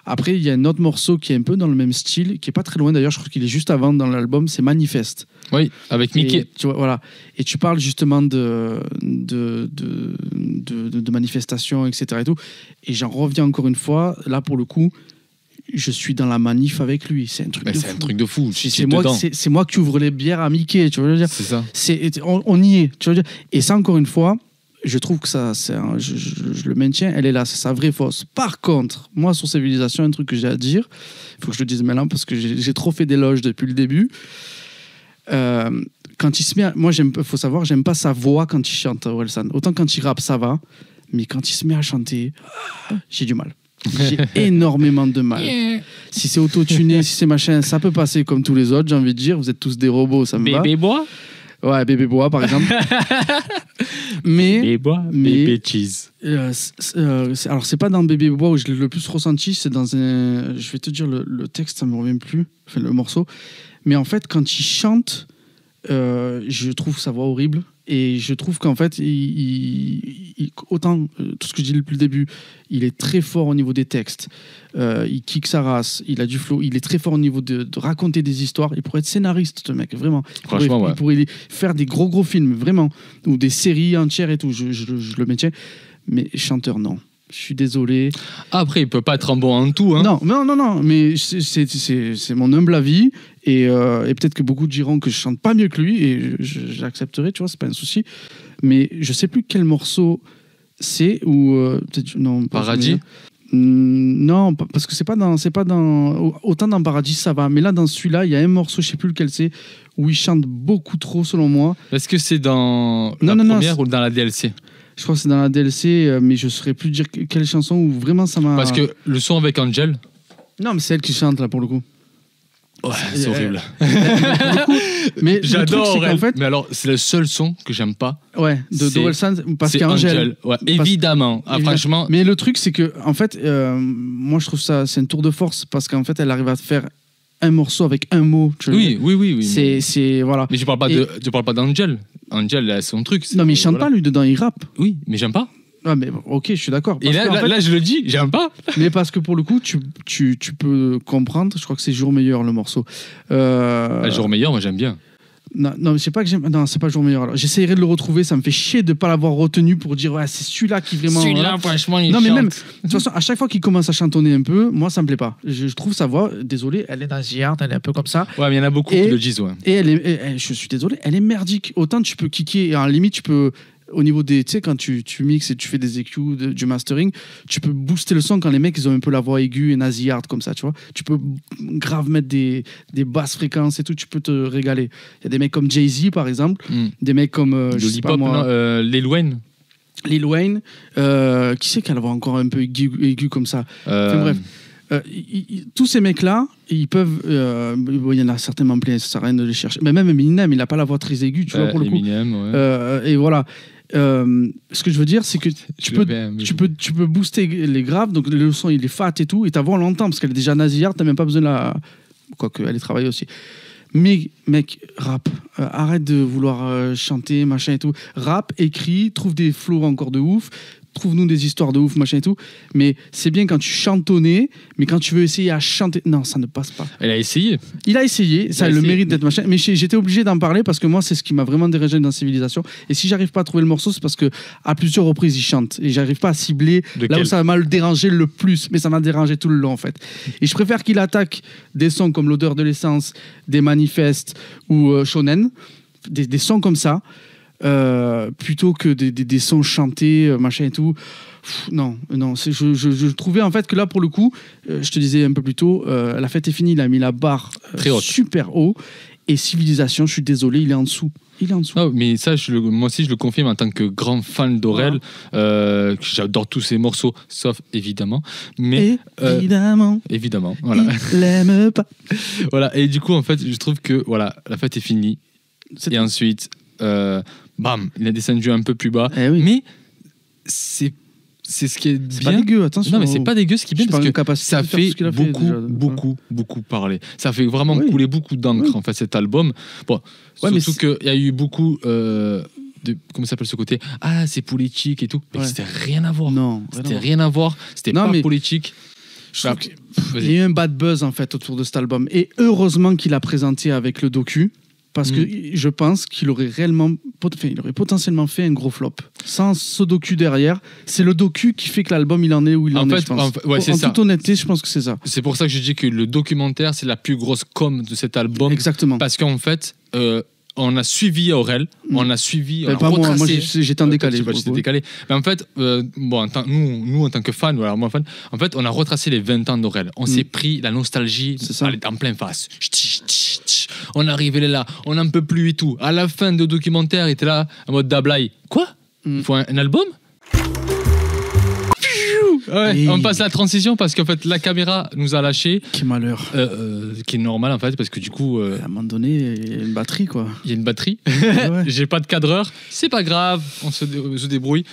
Après, il y a un autre morceau qui est un peu dans le même style, qui est pas très loin d'ailleurs, je crois qu'il est juste avant dans l'album, c'est Manifeste. Oui, avec Mickey. Et, tu vois, voilà. Et tu parles justement de manifestations, etc. Et tout. Et j'en reviens encore une fois, là pour le coup, je suis dans la manif avec lui. C'est un truc de fou. C'est un truc de fou. C'est moi qui ouvre les bières à Mickey, tu vois, je veux dire. C'est ça. On y est, tu vois. Et ça, encore une fois, je trouve que ça, je le maintiens, elle est là, c'est sa vraie force. Par contre, moi, sur Civilisation, un truc que j'ai à dire, il faut que je le dise maintenant parce que j'ai trop fait d'éloges depuis le début. Quand il se met moi, faut savoir, j'aime pas sa voix quand il chante, Orelsan. Autant quand il rappe, ça va, mais quand il se met à chanter, j'ai du mal. J'ai énormément de mal. Si c'est auto-tuné, si c'est machin, ça peut passer comme tous les autres, j'ai envie de dire. Vous êtes tous des robots, ça me va. Bébé bois. Ouais, Bébé Bois, par exemple. mais Bébé Cheese. alors, c'est pas dans Bébé Bois où je l'ai le plus ressenti, c'est dans un... Je vais te dire le texte, ça me revient plus, enfin, le morceau. Mais en fait, quand il chante, je trouve sa voix horrible. Et je trouve qu'en fait, autant, tout ce que je dis depuis le début, il est très fort au niveau des textes. Il kick sa race, il a du flow, il est très fort au niveau de raconter des histoires. Il pourrait être scénariste, ce mec, vraiment. Il pourrait faire des gros films, vraiment. Ou des séries entières et tout, je le maintiens. Mais chanteur, non. Je suis désolé. Après, il peut pas être un bon en tout. Hein. Non, mais c'est mon humble avis. Et peut-être que beaucoup diront que je chante pas mieux que lui. Et j'accepterai, tu vois, c'est pas un souci. Mais je sais plus quel morceau c'est. Ou peut-être. Non, Paradis. Non, parce que c'est pas dans. Autant dans Paradis, ça va. Mais là, dans celui-là, il y a un morceau, je sais plus lequel c'est, où il chante beaucoup trop, selon moi. Est-ce que c'est dans la première ou dans la DLC? Je crois que c'est dans la DLC, mais je ne saurais plus dire quelle chanson où vraiment ça m'a... Parce que le son avec Angel... Non, mais c'est elle qui chante, là, pour le coup. Ouais, c'est horrible. Mais j'adore en fait... Mais alors, c'est le seul son que j'aime pas. Ouais, d'Orelsan, parce qu'Angel... Ouais, évidemment. Franchement... Mais le truc, c'est que, en fait, moi, je trouve ça, c'est un tour de force, parce qu'en fait, elle arrive à faire un morceau avec un mot. Oui. C'est voilà. Mais je parle pas d'Angel. Angel, a son truc. Non, mais il chante pas, lui, dedans, il rappe. Oui, mais j'aime pas. Ah, mais ok, je suis d'accord. Et là, je le dis, j'aime pas. Mais parce que pour le coup, tu peux comprendre, je crois que c'est Jour Meilleur, le morceau. Jour Meilleur, moi, j'aime bien. Non, c'est pas que j'aime. Non, c'est pas Jour Meilleur. Alors, j'essayerai de le retrouver. Ça me fait chier de pas l'avoir retenu pour dire ouais, c'est celui-là qui vraiment. Celui-là, franchement, il non, chante. mais même. De toute façon, à chaque fois qu'il commence à chantonner un peu, moi, ça me plaît pas. Je trouve sa voix. Désolé, elle est nasillarde, elle est un peu comme ça. Ouais, mais il y en a beaucoup qui le disent, ouais. Et je suis désolé, elle est merdique. Autant tu peux kicker. Et à la limite, tu peux. Au niveau des, tu sais, quand tu mixes et tu fais des EQ, du mastering, tu peux booster le son quand les mecs ils ont un peu la voix aiguë et nasillarde comme ça, tu vois. Tu peux grave mettre des basses fréquences et tout, tu peux te régaler. Il y a des mecs comme Jay-Z par exemple, des mecs comme je sais pas moi, Lil Wayne. Qui c'est qui a la voix encore un peu aiguë comme ça. Enfin bref. Tous ces mecs-là, ils peuvent. Il y en a certainement plein, ça sert à rien de les chercher. Mais même Eminem, il n'a pas la voix très aiguë, tu vois, pour le coup. Et voilà. Ce que je veux dire, c'est que tu peux booster les graves, donc le son il est fat et tout, et ta voix on l'entend parce qu'elle est déjà nasillarde, t'as même pas besoin de la. Quoique, elle est travaillée aussi. Mais mec, rap, arrête de vouloir chanter, machin et tout. Rap, écrit, trouve des flows encore de ouf. Trouve-nous des histoires de ouf, machin et tout. Mais c'est bien quand tu chantonnais, mais quand tu veux essayer à chanter... Non, ça ne passe pas. Il a essayé, ça a le mérite d'être machin. Mais j'étais obligé d'en parler parce que moi, c'est ce qui m'a vraiment dérangé dans Civilisation. Et si j'arrive pas à trouver le morceau, c'est parce que à plusieurs reprises, il chante. Et j'arrive pas à cibler là où ça m'a dérangé le plus. Mais ça m'a dérangé tout le long, en fait. Et je préfère qu'il attaque des sons comme L'odeur de l'essence, des manifestes ou Shonen. Des sons comme ça. Plutôt que des sons chantés, machin et tout. Non, je trouvais en fait que là pour le coup, je te disais un peu plus tôt, la fête est finie, il a mis la barre super haut, et Civilisation, je suis désolé, il est en dessous. Non, mais ça, moi aussi je le confirme en tant que grand fan d'Aurel, j'adore tous ses morceaux, sauf évidemment. Mais évidemment, voilà. Il l'aime pas. Voilà, et du coup en fait, je trouve que voilà, la fête est finie. Et ensuite, bam, il a descendu un peu plus bas. Mais c'est ce qui est bien. C'est pas dégueu, attention. Non, mais c'est pas dégueu, ce qui est bien, parce que ça fait beaucoup parler. Ça fait vraiment couler beaucoup d'encre, en fait, cet album. Bon, surtout qu'il y a eu beaucoup comment s'appelle ce côté? Ah, c'est politique et tout. Mais c'était rien à voir. Non, c'était rien à voir. C'était pas politique. Il y a eu un bad buzz, en fait, autour de cet album. Et heureusement qu'il a présenté avec le docu. Parce que je pense qu'il aurait potentiellement fait un gros flop. Sans ce docu derrière, c'est le docu qui fait que l'album il en est où il en est, je pense. En toute honnêteté, je pense que c'est ça. C'est pour ça que je dis que le documentaire, c'est la plus grosse com de cet album. Exactement. Parce qu'en fait, on a suivi Aurel, on a suivi... pas moi j'étais en décalé. J'étais décalé. Mais en fait, nous, en tant que fans, voilà, moi fan, en fait, on a retracé les 20 ans d'Aurel. On s'est pris la nostalgie en plein face. On est arrivé là, on n'en peut plus et tout. À la fin du documentaire, il était là, en mode Dablai. Quoi ? Il faut un album ? Ouais, on passe la transition parce qu'en fait la caméra nous a lâché. Quel malheur. Qui est normal en fait parce que du coup. À un moment donné, il y a une batterie quoi. Il y a une batterie. Ouais. J'ai pas de cadreur. C'est pas grave, on se débrouille.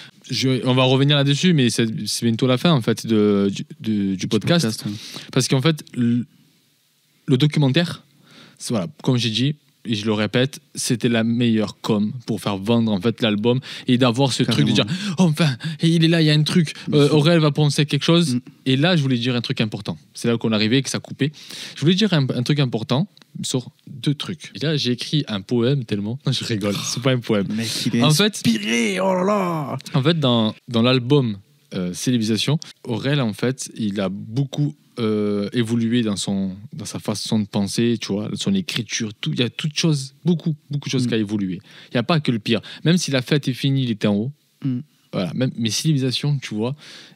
On va revenir là-dessus, mais c'est bientôt la fin en fait du podcast. Parce qu'en fait, le documentaire, voilà, comme j'ai dit, et je le répète, c'était la meilleure com pour faire vendre en fait l'album et d'avoir ce truc de dire oh, enfin il est là, il y a un truc, Aurel va penser quelque chose. Et là je voulais dire un truc important, c'est là qu'on arrivait et que ça coupait. Je voulais dire un truc important sur 2 trucs. Et là j'ai écrit un poème tellement, non, je rigole, c'est pas un poème, mec, il est inspiré, oh là là. En fait dans l'album Civilisation, Aurel en fait il a beaucoup évolué dans sa façon de penser, tu vois, son écriture, tout. Il y a beaucoup de choses qui a évolué. Il n'y a pas que le pire. Même si la fête est finie, il était en haut. Voilà. Même, mais Civilisation, tu vois,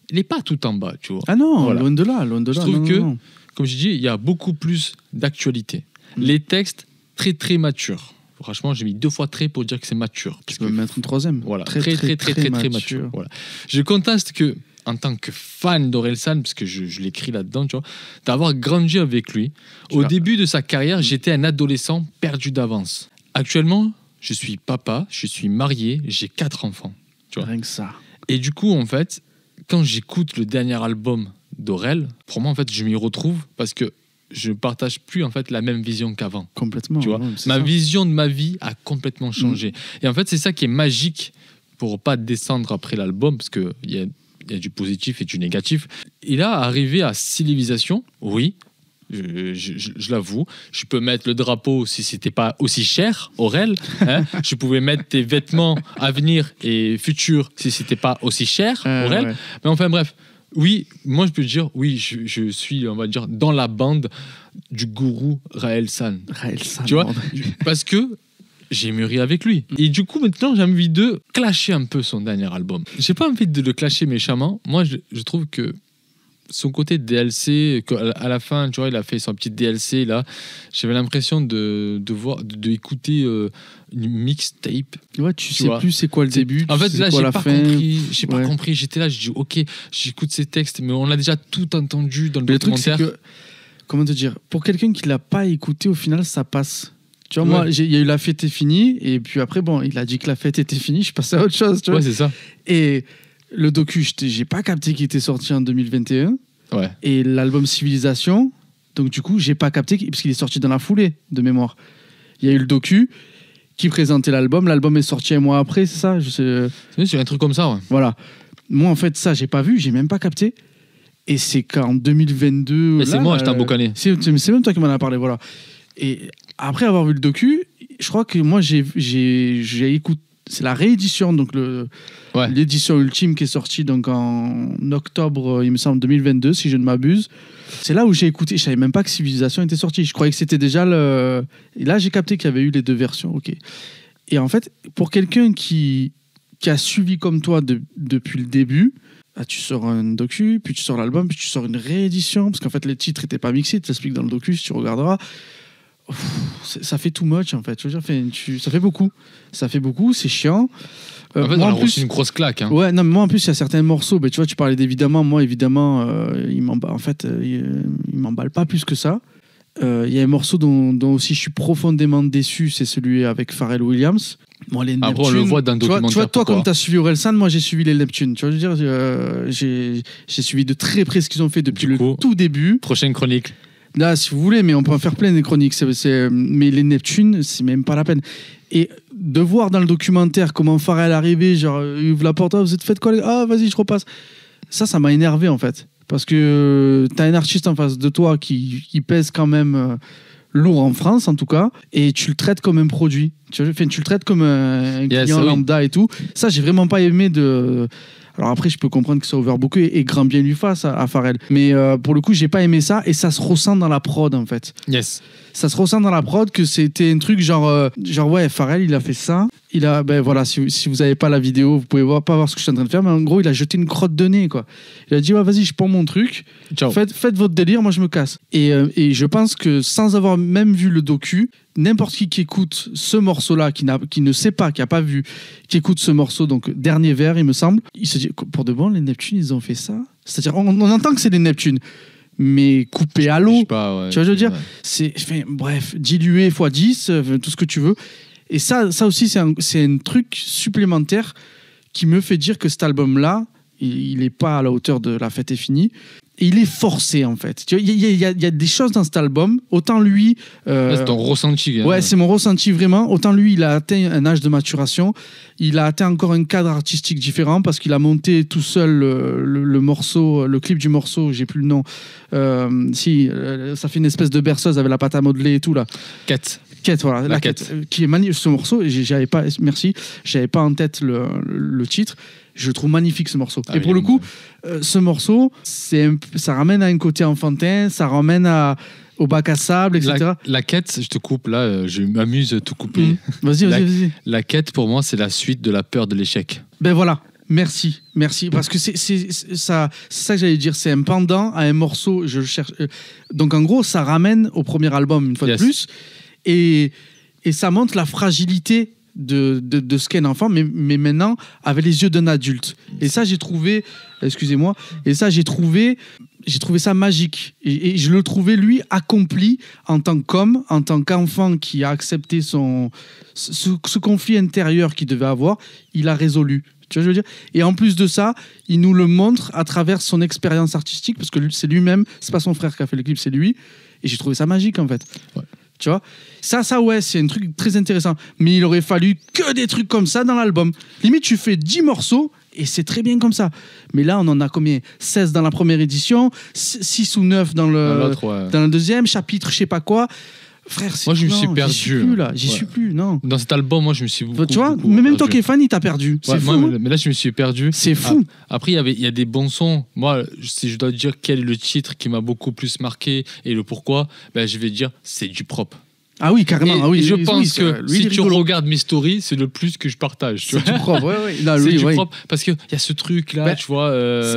il n'est pas tout en bas, tu vois. Ah non, voilà. loin de là. Je trouve que, comme je dis, il y a beaucoup plus d'actualité. Les textes, très, très matures. Franchement, j'ai mis 2 fois très pour dire que c'est mature. Tu peux mettre une 3e. Voilà, très mature. Voilà. Je conteste que, en tant que fan d'Orelsan, parce que je l'écris là-dedans, tu vois, d'avoir grandi avec lui. Au début de sa carrière, j'étais un adolescent perdu d'avance. Actuellement, je suis papa, je suis marié, j'ai 4 enfants. Tu vois. Rien que ça. Et du coup, en fait, quand j'écoute le dernier album d'Aurel, pour moi, en fait, je m'y retrouve parce que je ne partage plus en fait la même vision qu'avant. Complètement. Tu vois, ma vision de ma vie a complètement changé. Et en fait, c'est ça qui est magique pour pas descendre après l'album, parce qu'il y a du positif et du négatif. Et là, arrivé à Civilisation, oui, je l'avoue, je peux mettre le drapeau si c'était pas aussi cher, Aurel. Hein. Je pouvais mettre tes vêtements à venir et futurs si c'était pas aussi cher, Aurel. Ouais. Mais enfin bref, oui, moi je peux dire, oui, je suis, on va dire, dans la bande du gourou Raël San. Tu vois, parce que j'ai mûri avec lui. Et du coup, maintenant, j'ai envie de clasher un peu son dernier album. J'ai pas envie de le clasher méchamment. Moi, je trouve que son côté DLC, à la fin, tu vois, il a fait son petit DLC, là. J'avais l'impression d'écouter une mixtape. Ouais, tu sais plus c'est quoi le début. En fait, là, j'ai pas compris. J'étais là, je dis, ok, j'écoute ces textes, mais on l'a déjà tout entendu dans le documentaire. Truc, c'est que, comment te dire, pour quelqu'un qui l'a pas écouté, au final, ça passe. Tu vois, moi, il y a eu La fête est finie, et puis après, bon, il a dit que la fête était finie, je suis passé à autre chose, tu vois. Ouais, c'est ça. Et le docu, j'ai pas capté qu'il était sorti en 2021. Ouais. Et l'album Civilisation, donc du coup, j'ai pas capté, parce qu'il est sorti dans la foulée, de mémoire. Il y a eu le docu qui présentait l'album. L'album est sorti un mois après, c'est ça? C'est un truc comme ça, ouais. Voilà. Moi, en fait, ça, j'ai pas vu, j'ai même pas capté. Et c'est qu'en 2022... Mais c'est moi, je t'ai emboucané. C'est même toi qui m'en as parlé, voilà. Et après avoir vu le docu, je crois que moi, j'ai écouté... C'est la réédition, donc l'édition ultime qui est sortie donc en octobre, il me semble, 2022, si je ne m'abuse. C'est là où j'ai écouté. Je savais même pas que Civilisation était sortie. Je croyais que c'était déjà le... Et là, j'ai capté qu'il y avait eu les 2 versions. Ok. Et en fait, pour quelqu'un qui a suivi comme toi depuis le début, bah, tu sors un docu, puis tu sors l'album, puis tu sors une réédition, parce qu'en fait, les titres n'étaient pas mixés. Tu t'expliques dans le docu, si tu regarderas. Ça fait too much en fait. Je veux dire, ça fait beaucoup. C'est chiant. En fait, on a reçu une grosse claque. Hein. Ouais, non, mais moi en plus, il y a certains morceaux. Tu vois, tu parlais d'Évidemment. Moi, évidemment, il m'emballe pas plus que ça. Il y a un morceau dont aussi je suis profondément déçu, c'est celui avec Pharrell Williams. Moi, les Neptunes, on le voit dans le documentaire. Tu vois, toi, comme tu as suivi Orelsan, moi j'ai suivi les Neptunes. Tu vois, je veux dire, j'ai suivi de très près ce qu'ils ont fait depuis le tout début. Prochaine chronique. Là, si vous voulez, mais on peut en faire plein des chroniques. Mais les Neptunes, c'est même pas la peine. Et de voir dans le documentaire comment Pharrell est arrivé, genre, il ouvre la porte, vous êtes fait quoi? Ah, vas-y, je repasse. Ça m'a énervé en fait. Parce que t'as un artiste en face de toi qui pèse quand même lourd en France, en tout cas, et tu le traites comme un produit. Tu le traites comme un client lambda et tout. Ça, j'ai vraiment pas aimé de... Alors après, je peux comprendre que ça overbooké et grand bien lui fasse à Pharrell. Mais pour le coup, j'ai pas aimé ça et ça se ressent dans la prod en fait. Yes. Ça se ressent dans la prod que c'était un truc genre ouais, Pharrell il a fait ça il a, ben voilà, si vous n'avez pas la vidéo, vous pouvez pas voir ce que je suis en train de faire, mais en gros, il a jeté une crotte de nez, quoi. Il a dit, ouais, vas-y, je prends mon truc, faites votre délire, moi je me casse. Et je pense que sans avoir même vu le docu, n'importe qui écoute ce morceau-là, qui ne sait pas, qui n'a pas vu, qui écoute ce morceau, donc Dernier Vers, il me semble, il se dit, pour de bon, les Neptunes, ils ont fait ça. C'est-à-dire, on entend que c'est des Neptunes, mais coupé à l'eau. Tu vois, je veux dire, bref, dilué x 10, tout ce que tu veux. Et ça aussi, c'est un truc supplémentaire qui me fait dire que cet album-là, il n'est pas à la hauteur de La Fête est finie. Et il est forcé, en fait. Il y a des choses dans cet album. Autant lui... c'est ton ressenti. Ouais, c'est mon ressenti, vraiment. Autant lui, il a atteint un âge de maturation. Il a atteint encore un cadre artistique différent parce qu'il a monté tout seul le morceau, le clip du morceau, j'ai plus le nom. Ça fait une espèce de berceuse avec la pâte à modeler et tout, là. Quête, voilà. La quête. Qui est magnifique, ce morceau. J'avais pas en tête le titre. Je le trouve magnifique, ce morceau. Et pour le coup, ce morceau, ça ramène à un côté enfantin, ça ramène au bac à sable, etc. La quête, je te coupe, là, je m'amuse de tout couper. Vas-y. La quête, pour moi, c'est la suite de la peur de l'échec. Ben voilà. Merci. Parce que c'est ça que j'allais dire. C'est un pendant à un morceau. Je cherche. Donc, en gros, ça ramène au premier album, une fois de plus. Et ça montre la fragilité de ce qu'est un enfant, mais maintenant avec les yeux d'un adulte. Et ça, j'ai trouvé ça magique. Et je le trouvais, lui, accompli en tant qu'homme, en tant qu'enfant qui a accepté ce conflit intérieur qu'il devait avoir. Il a résolu. Tu vois ce que je veux dire ? Et en plus de ça, il nous le montre à travers son expérience artistique, parce que c'est lui-même, c'est pas son frère qui a fait le clip, c'est lui. Et j'ai trouvé ça magique, en fait. Ouais. Tu vois, ça ouais, c'est un truc très intéressant. Mais il aurait fallu que des trucs comme ça dans l'album. Limite, tu fais 10 morceaux et c'est très bien comme ça. Mais là, on en a combien ? 16 dans la première édition, 6 ou 9 dans le deuxième, chapitre, je sais pas quoi. Frère, moi, je me suis perdu. J'y suis plus, non. Dans cet album, moi, je me suis beaucoup, tu vois, beaucoup mais même toi qui es fan, il t'a perdu. C'est fou. Mais là, je me suis perdu. C'est fou. Après, il y a des bons sons. Moi, si je dois dire quel est le titre qui m'a beaucoup plus marqué et le pourquoi, je vais dire c'est du propre. Ah oui, carrément. Je pense que si tu regardes mes stories, c'est le plus que je partage. C'est du propre, ouais. C'est du propre parce qu'il y a ce truc-là, tu vois,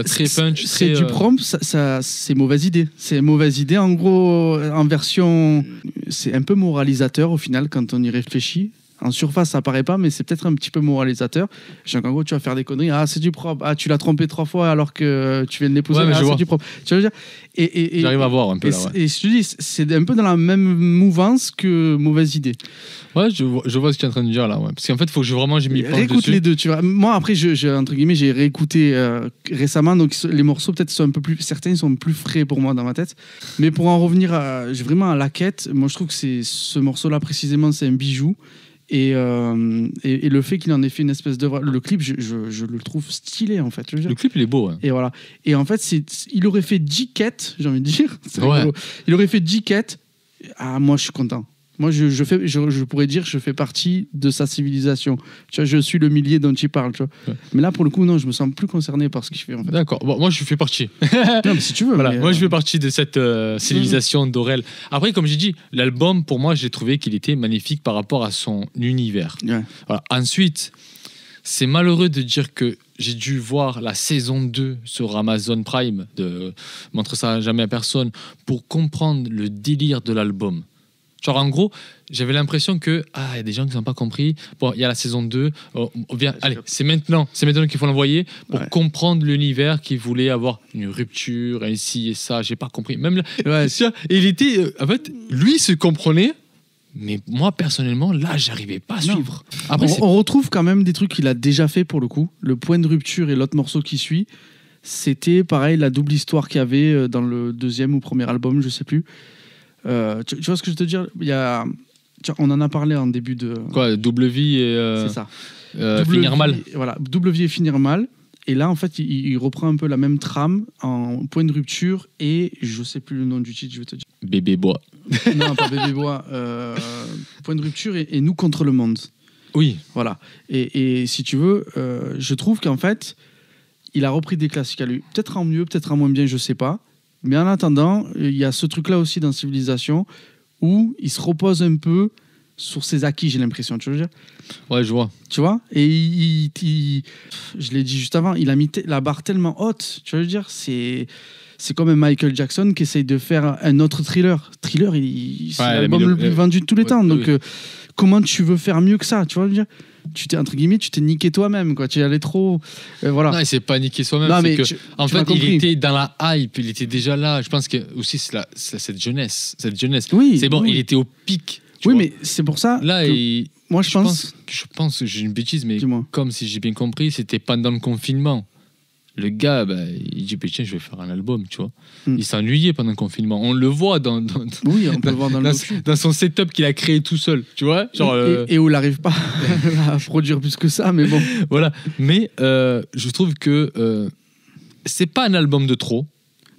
très punch. C'est du propre, c'est mauvaise idée. C'est mauvaise idée, en gros, en version... C'est un peu moralisateur, au final, quand on y réfléchit. En surface, ça paraît pas, mais c'est peut-être un petit peu moralisateur. Genre, en gros, tu vas faire des conneries. Ah, c'est du propre. Ah, tu l'as trompé 3 fois alors que tu viens de l'épouser. Ouais, c'est du propre. Tu veux dire j'arrive à voir un peu là. Et je te dis, c'est un peu dans la même mouvance que Mauvaise Idée. Ouais, je vois ce que tu es en train de dire là. Ouais. Parce qu'en fait, il faut que je m'y penche réécoute dessus. les deux. Tu vois. Moi, après, entre guillemets, j'ai réécouté récemment. Donc, les morceaux, peut-être, sont un peu plus. Certains sont plus frais pour moi dans ma tête. Mais pour en revenir vraiment à La Quête, moi, je trouve que ce morceau-là, précisément, c'est un bijou. Et le fait qu'il en ait fait une espèce d'œuvre, le clip, je le trouve stylé, en fait. Le clip, il est beau. Hein. Et voilà. Et en fait, il aurait fait 10 quêtes, j'ai envie de dire. Ouais. Il aurait fait 10 quêtes. Ah, moi, je suis content. Moi, je pourrais dire que je fais partie de sa civilisation. Tu vois, je suis le millier dont il parle. Tu vois. Ouais. Mais là, pour le coup, non, je me sens plus concerné par ce qu'il fait. En fait. D'accord. Bon, moi, je fais partie. Non, mais si tu veux. Voilà. Moi, je fais partie de cette civilisation d'Aurel. Après, comme j'ai dit, l'album, pour moi, j'ai trouvé qu'il était magnifique par rapport à son univers. Ouais. Voilà. Ensuite, c'est malheureux de dire que j'ai dû voir la saison 2 sur Amazon Prime, de Montre ça jamais à personne, pour comprendre le délire de l'album. Genre, en gros, j'avais l'impression que il y a des gens qui n'ont pas compris. Bon, il y a la saison 2. Allez, c'est maintenant qu'il faut l'envoyer pour comprendre l'univers qui voulait avoir une rupture, ainsi et ça. J'ai pas compris. Même là, il était. En fait, lui se comprenait. Mais moi, personnellement, là, j'arrivais pas à suivre. Après, on retrouve quand même des trucs qu'il a déjà fait pour le coup. Le point de rupture et l'autre morceau qui suit, c'était pareil, la double histoire qu'il y avait dans le deuxième ou premier album, je sais plus. Tu vois ce que je veux te dire ? On en a parlé en début de... Quoi, double vie et... c'est ça. Finir mal. Voilà, double vie et finir mal. Et là, en fait, il reprend un peu la même trame en point de rupture et je sais plus le nom du titre, je vais te dire. Bébé bois. Non, pas Bébé bois. Point de rupture et nous contre le monde. Oui. Voilà. Et si tu veux, je trouve qu'en fait, il a repris des classiques à lui. Peut-être en mieux, peut-être en moins bien, je sais pas. Mais en attendant, il y a ce truc-là aussi dans Civilisation où il se repose un peu sur ses acquis, j'ai l'impression, tu vois. Ouais, je vois. Tu vois. Et je l'ai dit juste avant, il a mis la barre tellement haute, tu vois, je veux dire, c'est comme un Michael Jackson qui essaye de faire un autre Thriller. Thriller, c'est l'album le plus vendu de tous les temps. Donc, comment tu veux faire mieux que ça, tu vois, je veux dire, tu t'es niqué toi-même, quoi. Tu es allé trop, voilà. Non, il s'est pas niqué soi-même. Non, mais en fait, il était dans la hype, il était déjà là. Je pense que aussi c'est cette jeunesse. Oui. C'est bon, oui. il était au pic. Oui, mais c'est pour ça. Là, moi, je pense que j'ai une bêtise, mais Dis-moi. comme si j'ai bien compris, c'était pendant le confinement. Le gars, il dit tiens, je vais faire un album, tu vois. Il s'ennuyait pendant le confinement. On le voit oui, on peut le voir dans son setup qu'il a créé tout seul, tu vois. Genre, et où il n'arrive pas à produire plus que ça, mais bon. Voilà. Mais je trouve que c'est pas un album de trop.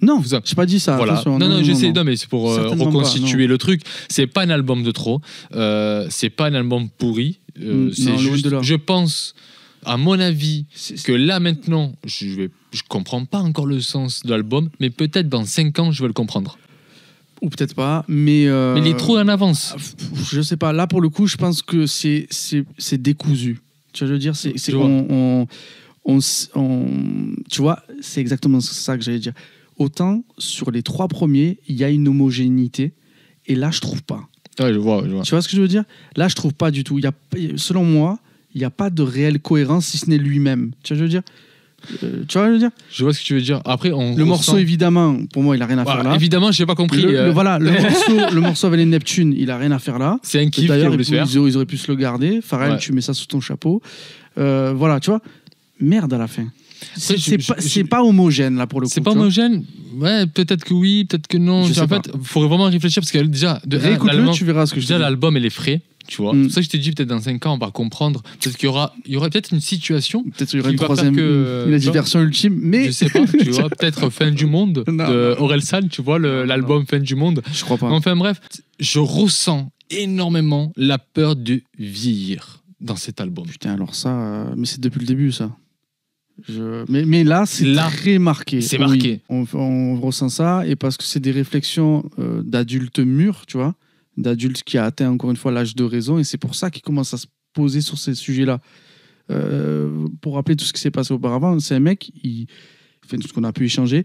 Non, j'ai pas dit ça. Voilà. Attention, non, je sais. Non, mais c'est pour reconstituer pas, le truc. C'est pas un album de trop. C'est pas un album pourri. C'est juste. Je pense, à mon avis, que là maintenant, je comprends pas encore le sens de l'album, mais peut-être dans 5 ans, je vais le comprendre. Ou peut-être pas, mais il est trop en avance. Je sais pas. Là, pour le coup, je pense que c'est décousu. Tu vois, je veux dire, tu vois, c'est exactement ça que j'allais dire. Autant sur les 3 premiers, il y a une homogénéité, et là, je trouve pas. Ouais, je vois. Tu vois ce que je veux dire? Là, je trouve pas du tout. Selon moi, il n'y a pas de réelle cohérence si ce n'est lui-même. Tu vois ce que je veux dire? Tu vois ce que je veux dire? Je vois ce que tu veux dire. Après, le morceau, évidemment, pour moi, il n'a rien à faire là. Évidemment, je n'ai pas compris. Le morceau avec les Neptunes, il n'a rien à faire là. C'est un kiff. D'ailleurs, ils auraient pu se le garder. Pharrell, tu mets ça sous ton chapeau. Voilà, tu vois. Merde à la fin. C'est pas homogène là pour le coup. C'est pas homogène. Ouais, peut-être que oui, peut-être que non. En fait, il faudrait vraiment réfléchir parce que déjà, tu verras ce que je dis. Déjà, l'album, il est frais. Tu vois, c'est ça que je t'ai dit, peut-être dans 5 ans, on va comprendre. Peut-être qu'il y aura peut-être une situation. Peut-être qu'il y aura une troisième, une diversion ultime, mais. Je sais pas, tu vois, peut-être Fin du Monde de Orelsan, tu vois, l'album Fin du Monde. Je crois pas. Enfin bref, je ressens énormément la peur de vieillir dans cet album. Putain, alors ça, mais c'est depuis le début, ça. Mais là, c'est très marqué. C'est marqué. On ressent ça, et parce que c'est des réflexions d'adultes mûrs, tu vois, d'adultes qui a atteint encore une fois l'âge de raison, et c'est pour ça qu'il commence à se poser sur ces sujets-là. Pour rappeler tout ce qui s'est passé auparavant, c'est un mec, il fait tout ce qu'on a pu échanger,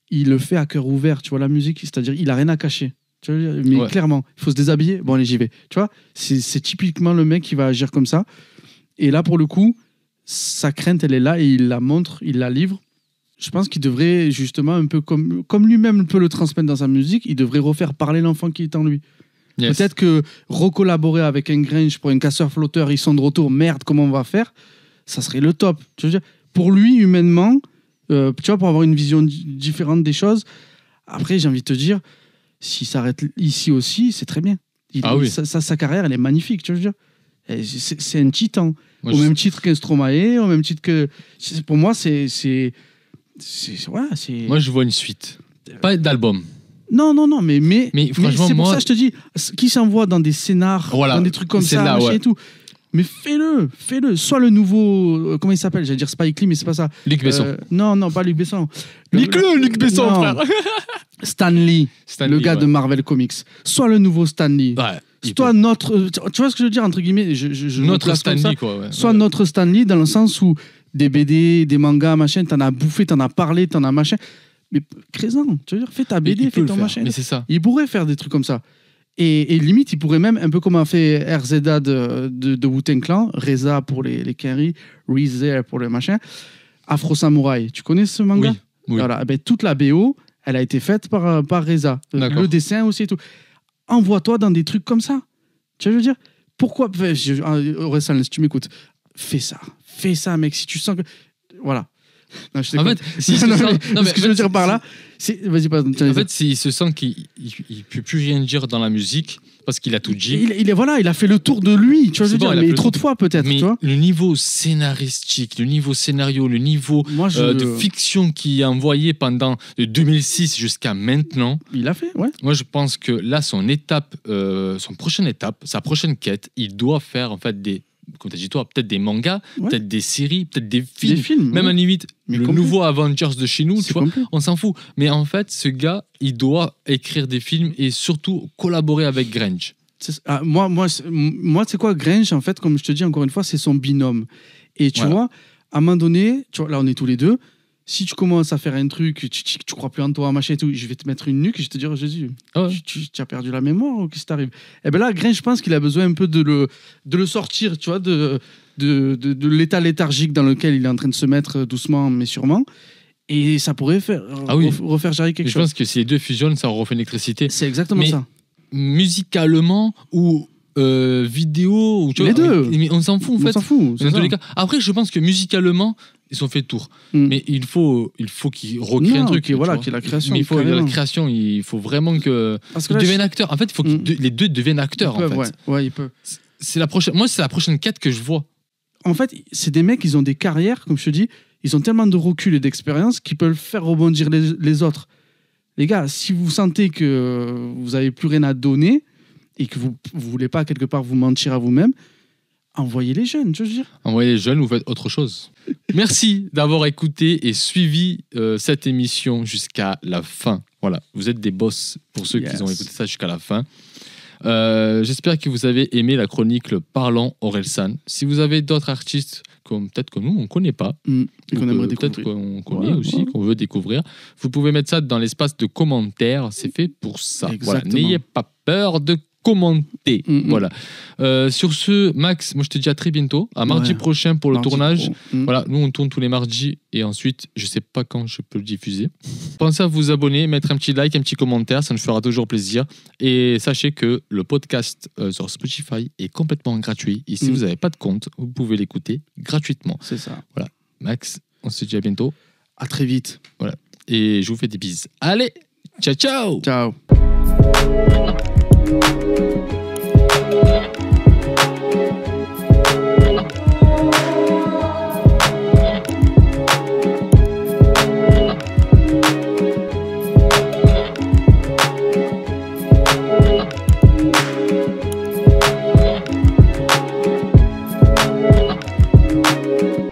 il le fait à cœur ouvert, tu vois, la musique, c'est-à-dire il a rien à cacher. Tu vois, mais clairement, il faut se déshabiller, bon allez, j'y vais. Tu vois, c'est typiquement le mec qui va agir comme ça. Et là, pour le coup, sa crainte, elle est là, et il la montre, il la livre. Je pense qu'il devrait justement, un peu comme lui-même peut le transmettre dans sa musique, il devrait refaire parler l'enfant qui est en lui. Yes. Peut-être que recollaborer avec un Grange pour un casseur-flotteur, ils sont de retour, merde, comment on va faire? Ça serait le top. Tu veux dire, pour lui, humainement, tu vois, pour avoir une vision différente des choses. Après, j'ai envie de te dire, s'il s'arrête ici aussi, c'est très bien. Sa carrière, elle est magnifique, tu veux dire. C'est un titan. Au même titre qu'un Stromae, au même titre que... Pour moi, c'est Moi, je vois une suite. Pas d'album. Non, mais franchement, c'est pour ça que je te dis, qui s'envoie dans des scénars, dans des trucs comme ça, et tout. Mais fais-le. Soit le nouveau... comment il s'appelle? J'allais dire Spike Lee, mais c'est pas ça. Luc Besson. Non, pas Luc Besson. Luc Besson, frère. Stan Lee, le gars de Marvel Comics. Soit le nouveau Stan Lee. Soit notre... Tu vois ce que je veux dire, entre guillemets, notre Stan Lee, quoi. Ouais. Soit notre Stan Lee, dans le sens où des BD, des mangas, machin, t'en as bouffé, t'en as parlé, t'en as machin. Mais crée-en, tu veux dire, fais ta BD, fais ton machin. Mais c'est ça. Il pourrait faire des trucs comme ça. Et limite, il pourrait même, un peu comme a fait RZA de Wu-Tang Clan, Reza pour les Kenry, Reza pour le machin, Afro Samurai. Tu connais ce manga? Oui. Voilà, toute la BO, elle a été faite par Reza. Le dessin aussi et tout. Envoie-toi dans des trucs comme ça. Tu vois, je veux dire, pourquoi... Orelsan, si tu m'écoutes, fais ça, mec, si tu sens que... Voilà. Non, je en fait, ce que je veux dire par là, vas-y, pardon. En fait, s'il se sent qu'il ne peut plus rien dire dans la musique parce qu'il a tout dit. Il a fait le tour de lui, tu vois, je veux dire, mais trop de fois peut-être. Mais tu vois, le niveau scénaristique, le niveau scénario, le niveau de fiction qu'il a envoyé pendant de 2006 jusqu'à maintenant. Il a fait, ouais. Moi, je pense que là, son prochaine étape, sa prochaine quête, il doit faire en fait comme tu as dit toi, peut-être des mangas, peut-être des séries, peut-être des films même à limite le nouveau Avengers de chez nous, tu vois, on s'en fout. Mais en fait, ce gas, il doit écrire des films et surtout collaborer avec Grange. Moi, c'est quoi, Gringe, en fait, comme je te dis encore une fois, c'est son binôme. Et tu vois, à un moment donné, tu vois, là, on est tous les deux. Si tu commences à faire un truc, tu crois plus en toi, machin et tout, je vais te mettre une nuque et je vais te dire, Jésus, tu as perdu la mémoire ou qu'est-ce qui t'arrive? Et bien là, Gringe, je pense qu'il a besoin un peu de le sortir, tu vois, de l'état léthargique dans lequel il est en train de se mettre doucement mais sûrement. Et ça pourrait refaire jaillir quelque chose. Je pense que si les deux fusionnent, ça refait l'électricité. C'est exactement ça. Musicalement ou vidéo, ou, tu les vois, deux. Mais on s'en fout en fait. On s'en fout. Dans tous les cas. Après, je pense que musicalement, ils ont fait le tour. Mais il faut qu'ils recréent un truc. Voilà, qu'il y ait la création. Mais il faut la création. Il faut vraiment que ils deviennent acteurs. En fait, il faut que les deux deviennent acteurs. Ils peuvent, en fait. Ouais, ils peuvent. C'est la prochaine. Moi, c'est la prochaine quête que je vois. En fait, c'est des mecs, ils ont des carrières, comme je te dis, ils ont tellement de recul et d'expérience qu'ils peuvent faire rebondir les autres. Les gars, si vous sentez que vous n'avez plus rien à donner et que vous ne voulez pas quelque part vous mentir à vous-même, envoyez les jeunes, je veux dire. Envoyez les jeunes, vous faites autre chose. Merci d'avoir écouté et suivi cette émission jusqu'à la fin. Voilà, vous êtes des boss pour ceux qui ont écouté ça jusqu'à la fin. J'espère que vous avez aimé la chronique Le Parlant Orelsan. Si vous avez d'autres artistes, peut-être que nous, on ne connaît pas, qu'on aimerait découvrir. Peut-être qu'on connaît aussi, qu'on veut découvrir. Vous pouvez mettre ça dans l'espace de commentaires. C'est fait pour ça. Voilà. N'ayez pas peur de commenter. Voilà. Sur ce, Max, moi je te dis à très bientôt, à mardi prochain pour le tournage. Voilà, nous on tourne tous les mardis et ensuite je sais pas quand je peux le diffuser. Pensez à vous abonner, mettre un petit like, un petit commentaire, ça nous fera toujours plaisir. Et sachez que le podcast sur Spotify est complètement gratuit. Et si vous n'avez pas de compte, vous pouvez l'écouter gratuitement. C'est ça. Voilà. Max, on se dit à bientôt. À très vite. Voilà. Et je vous fais des bises. Allez, ciao ciao. Ciao.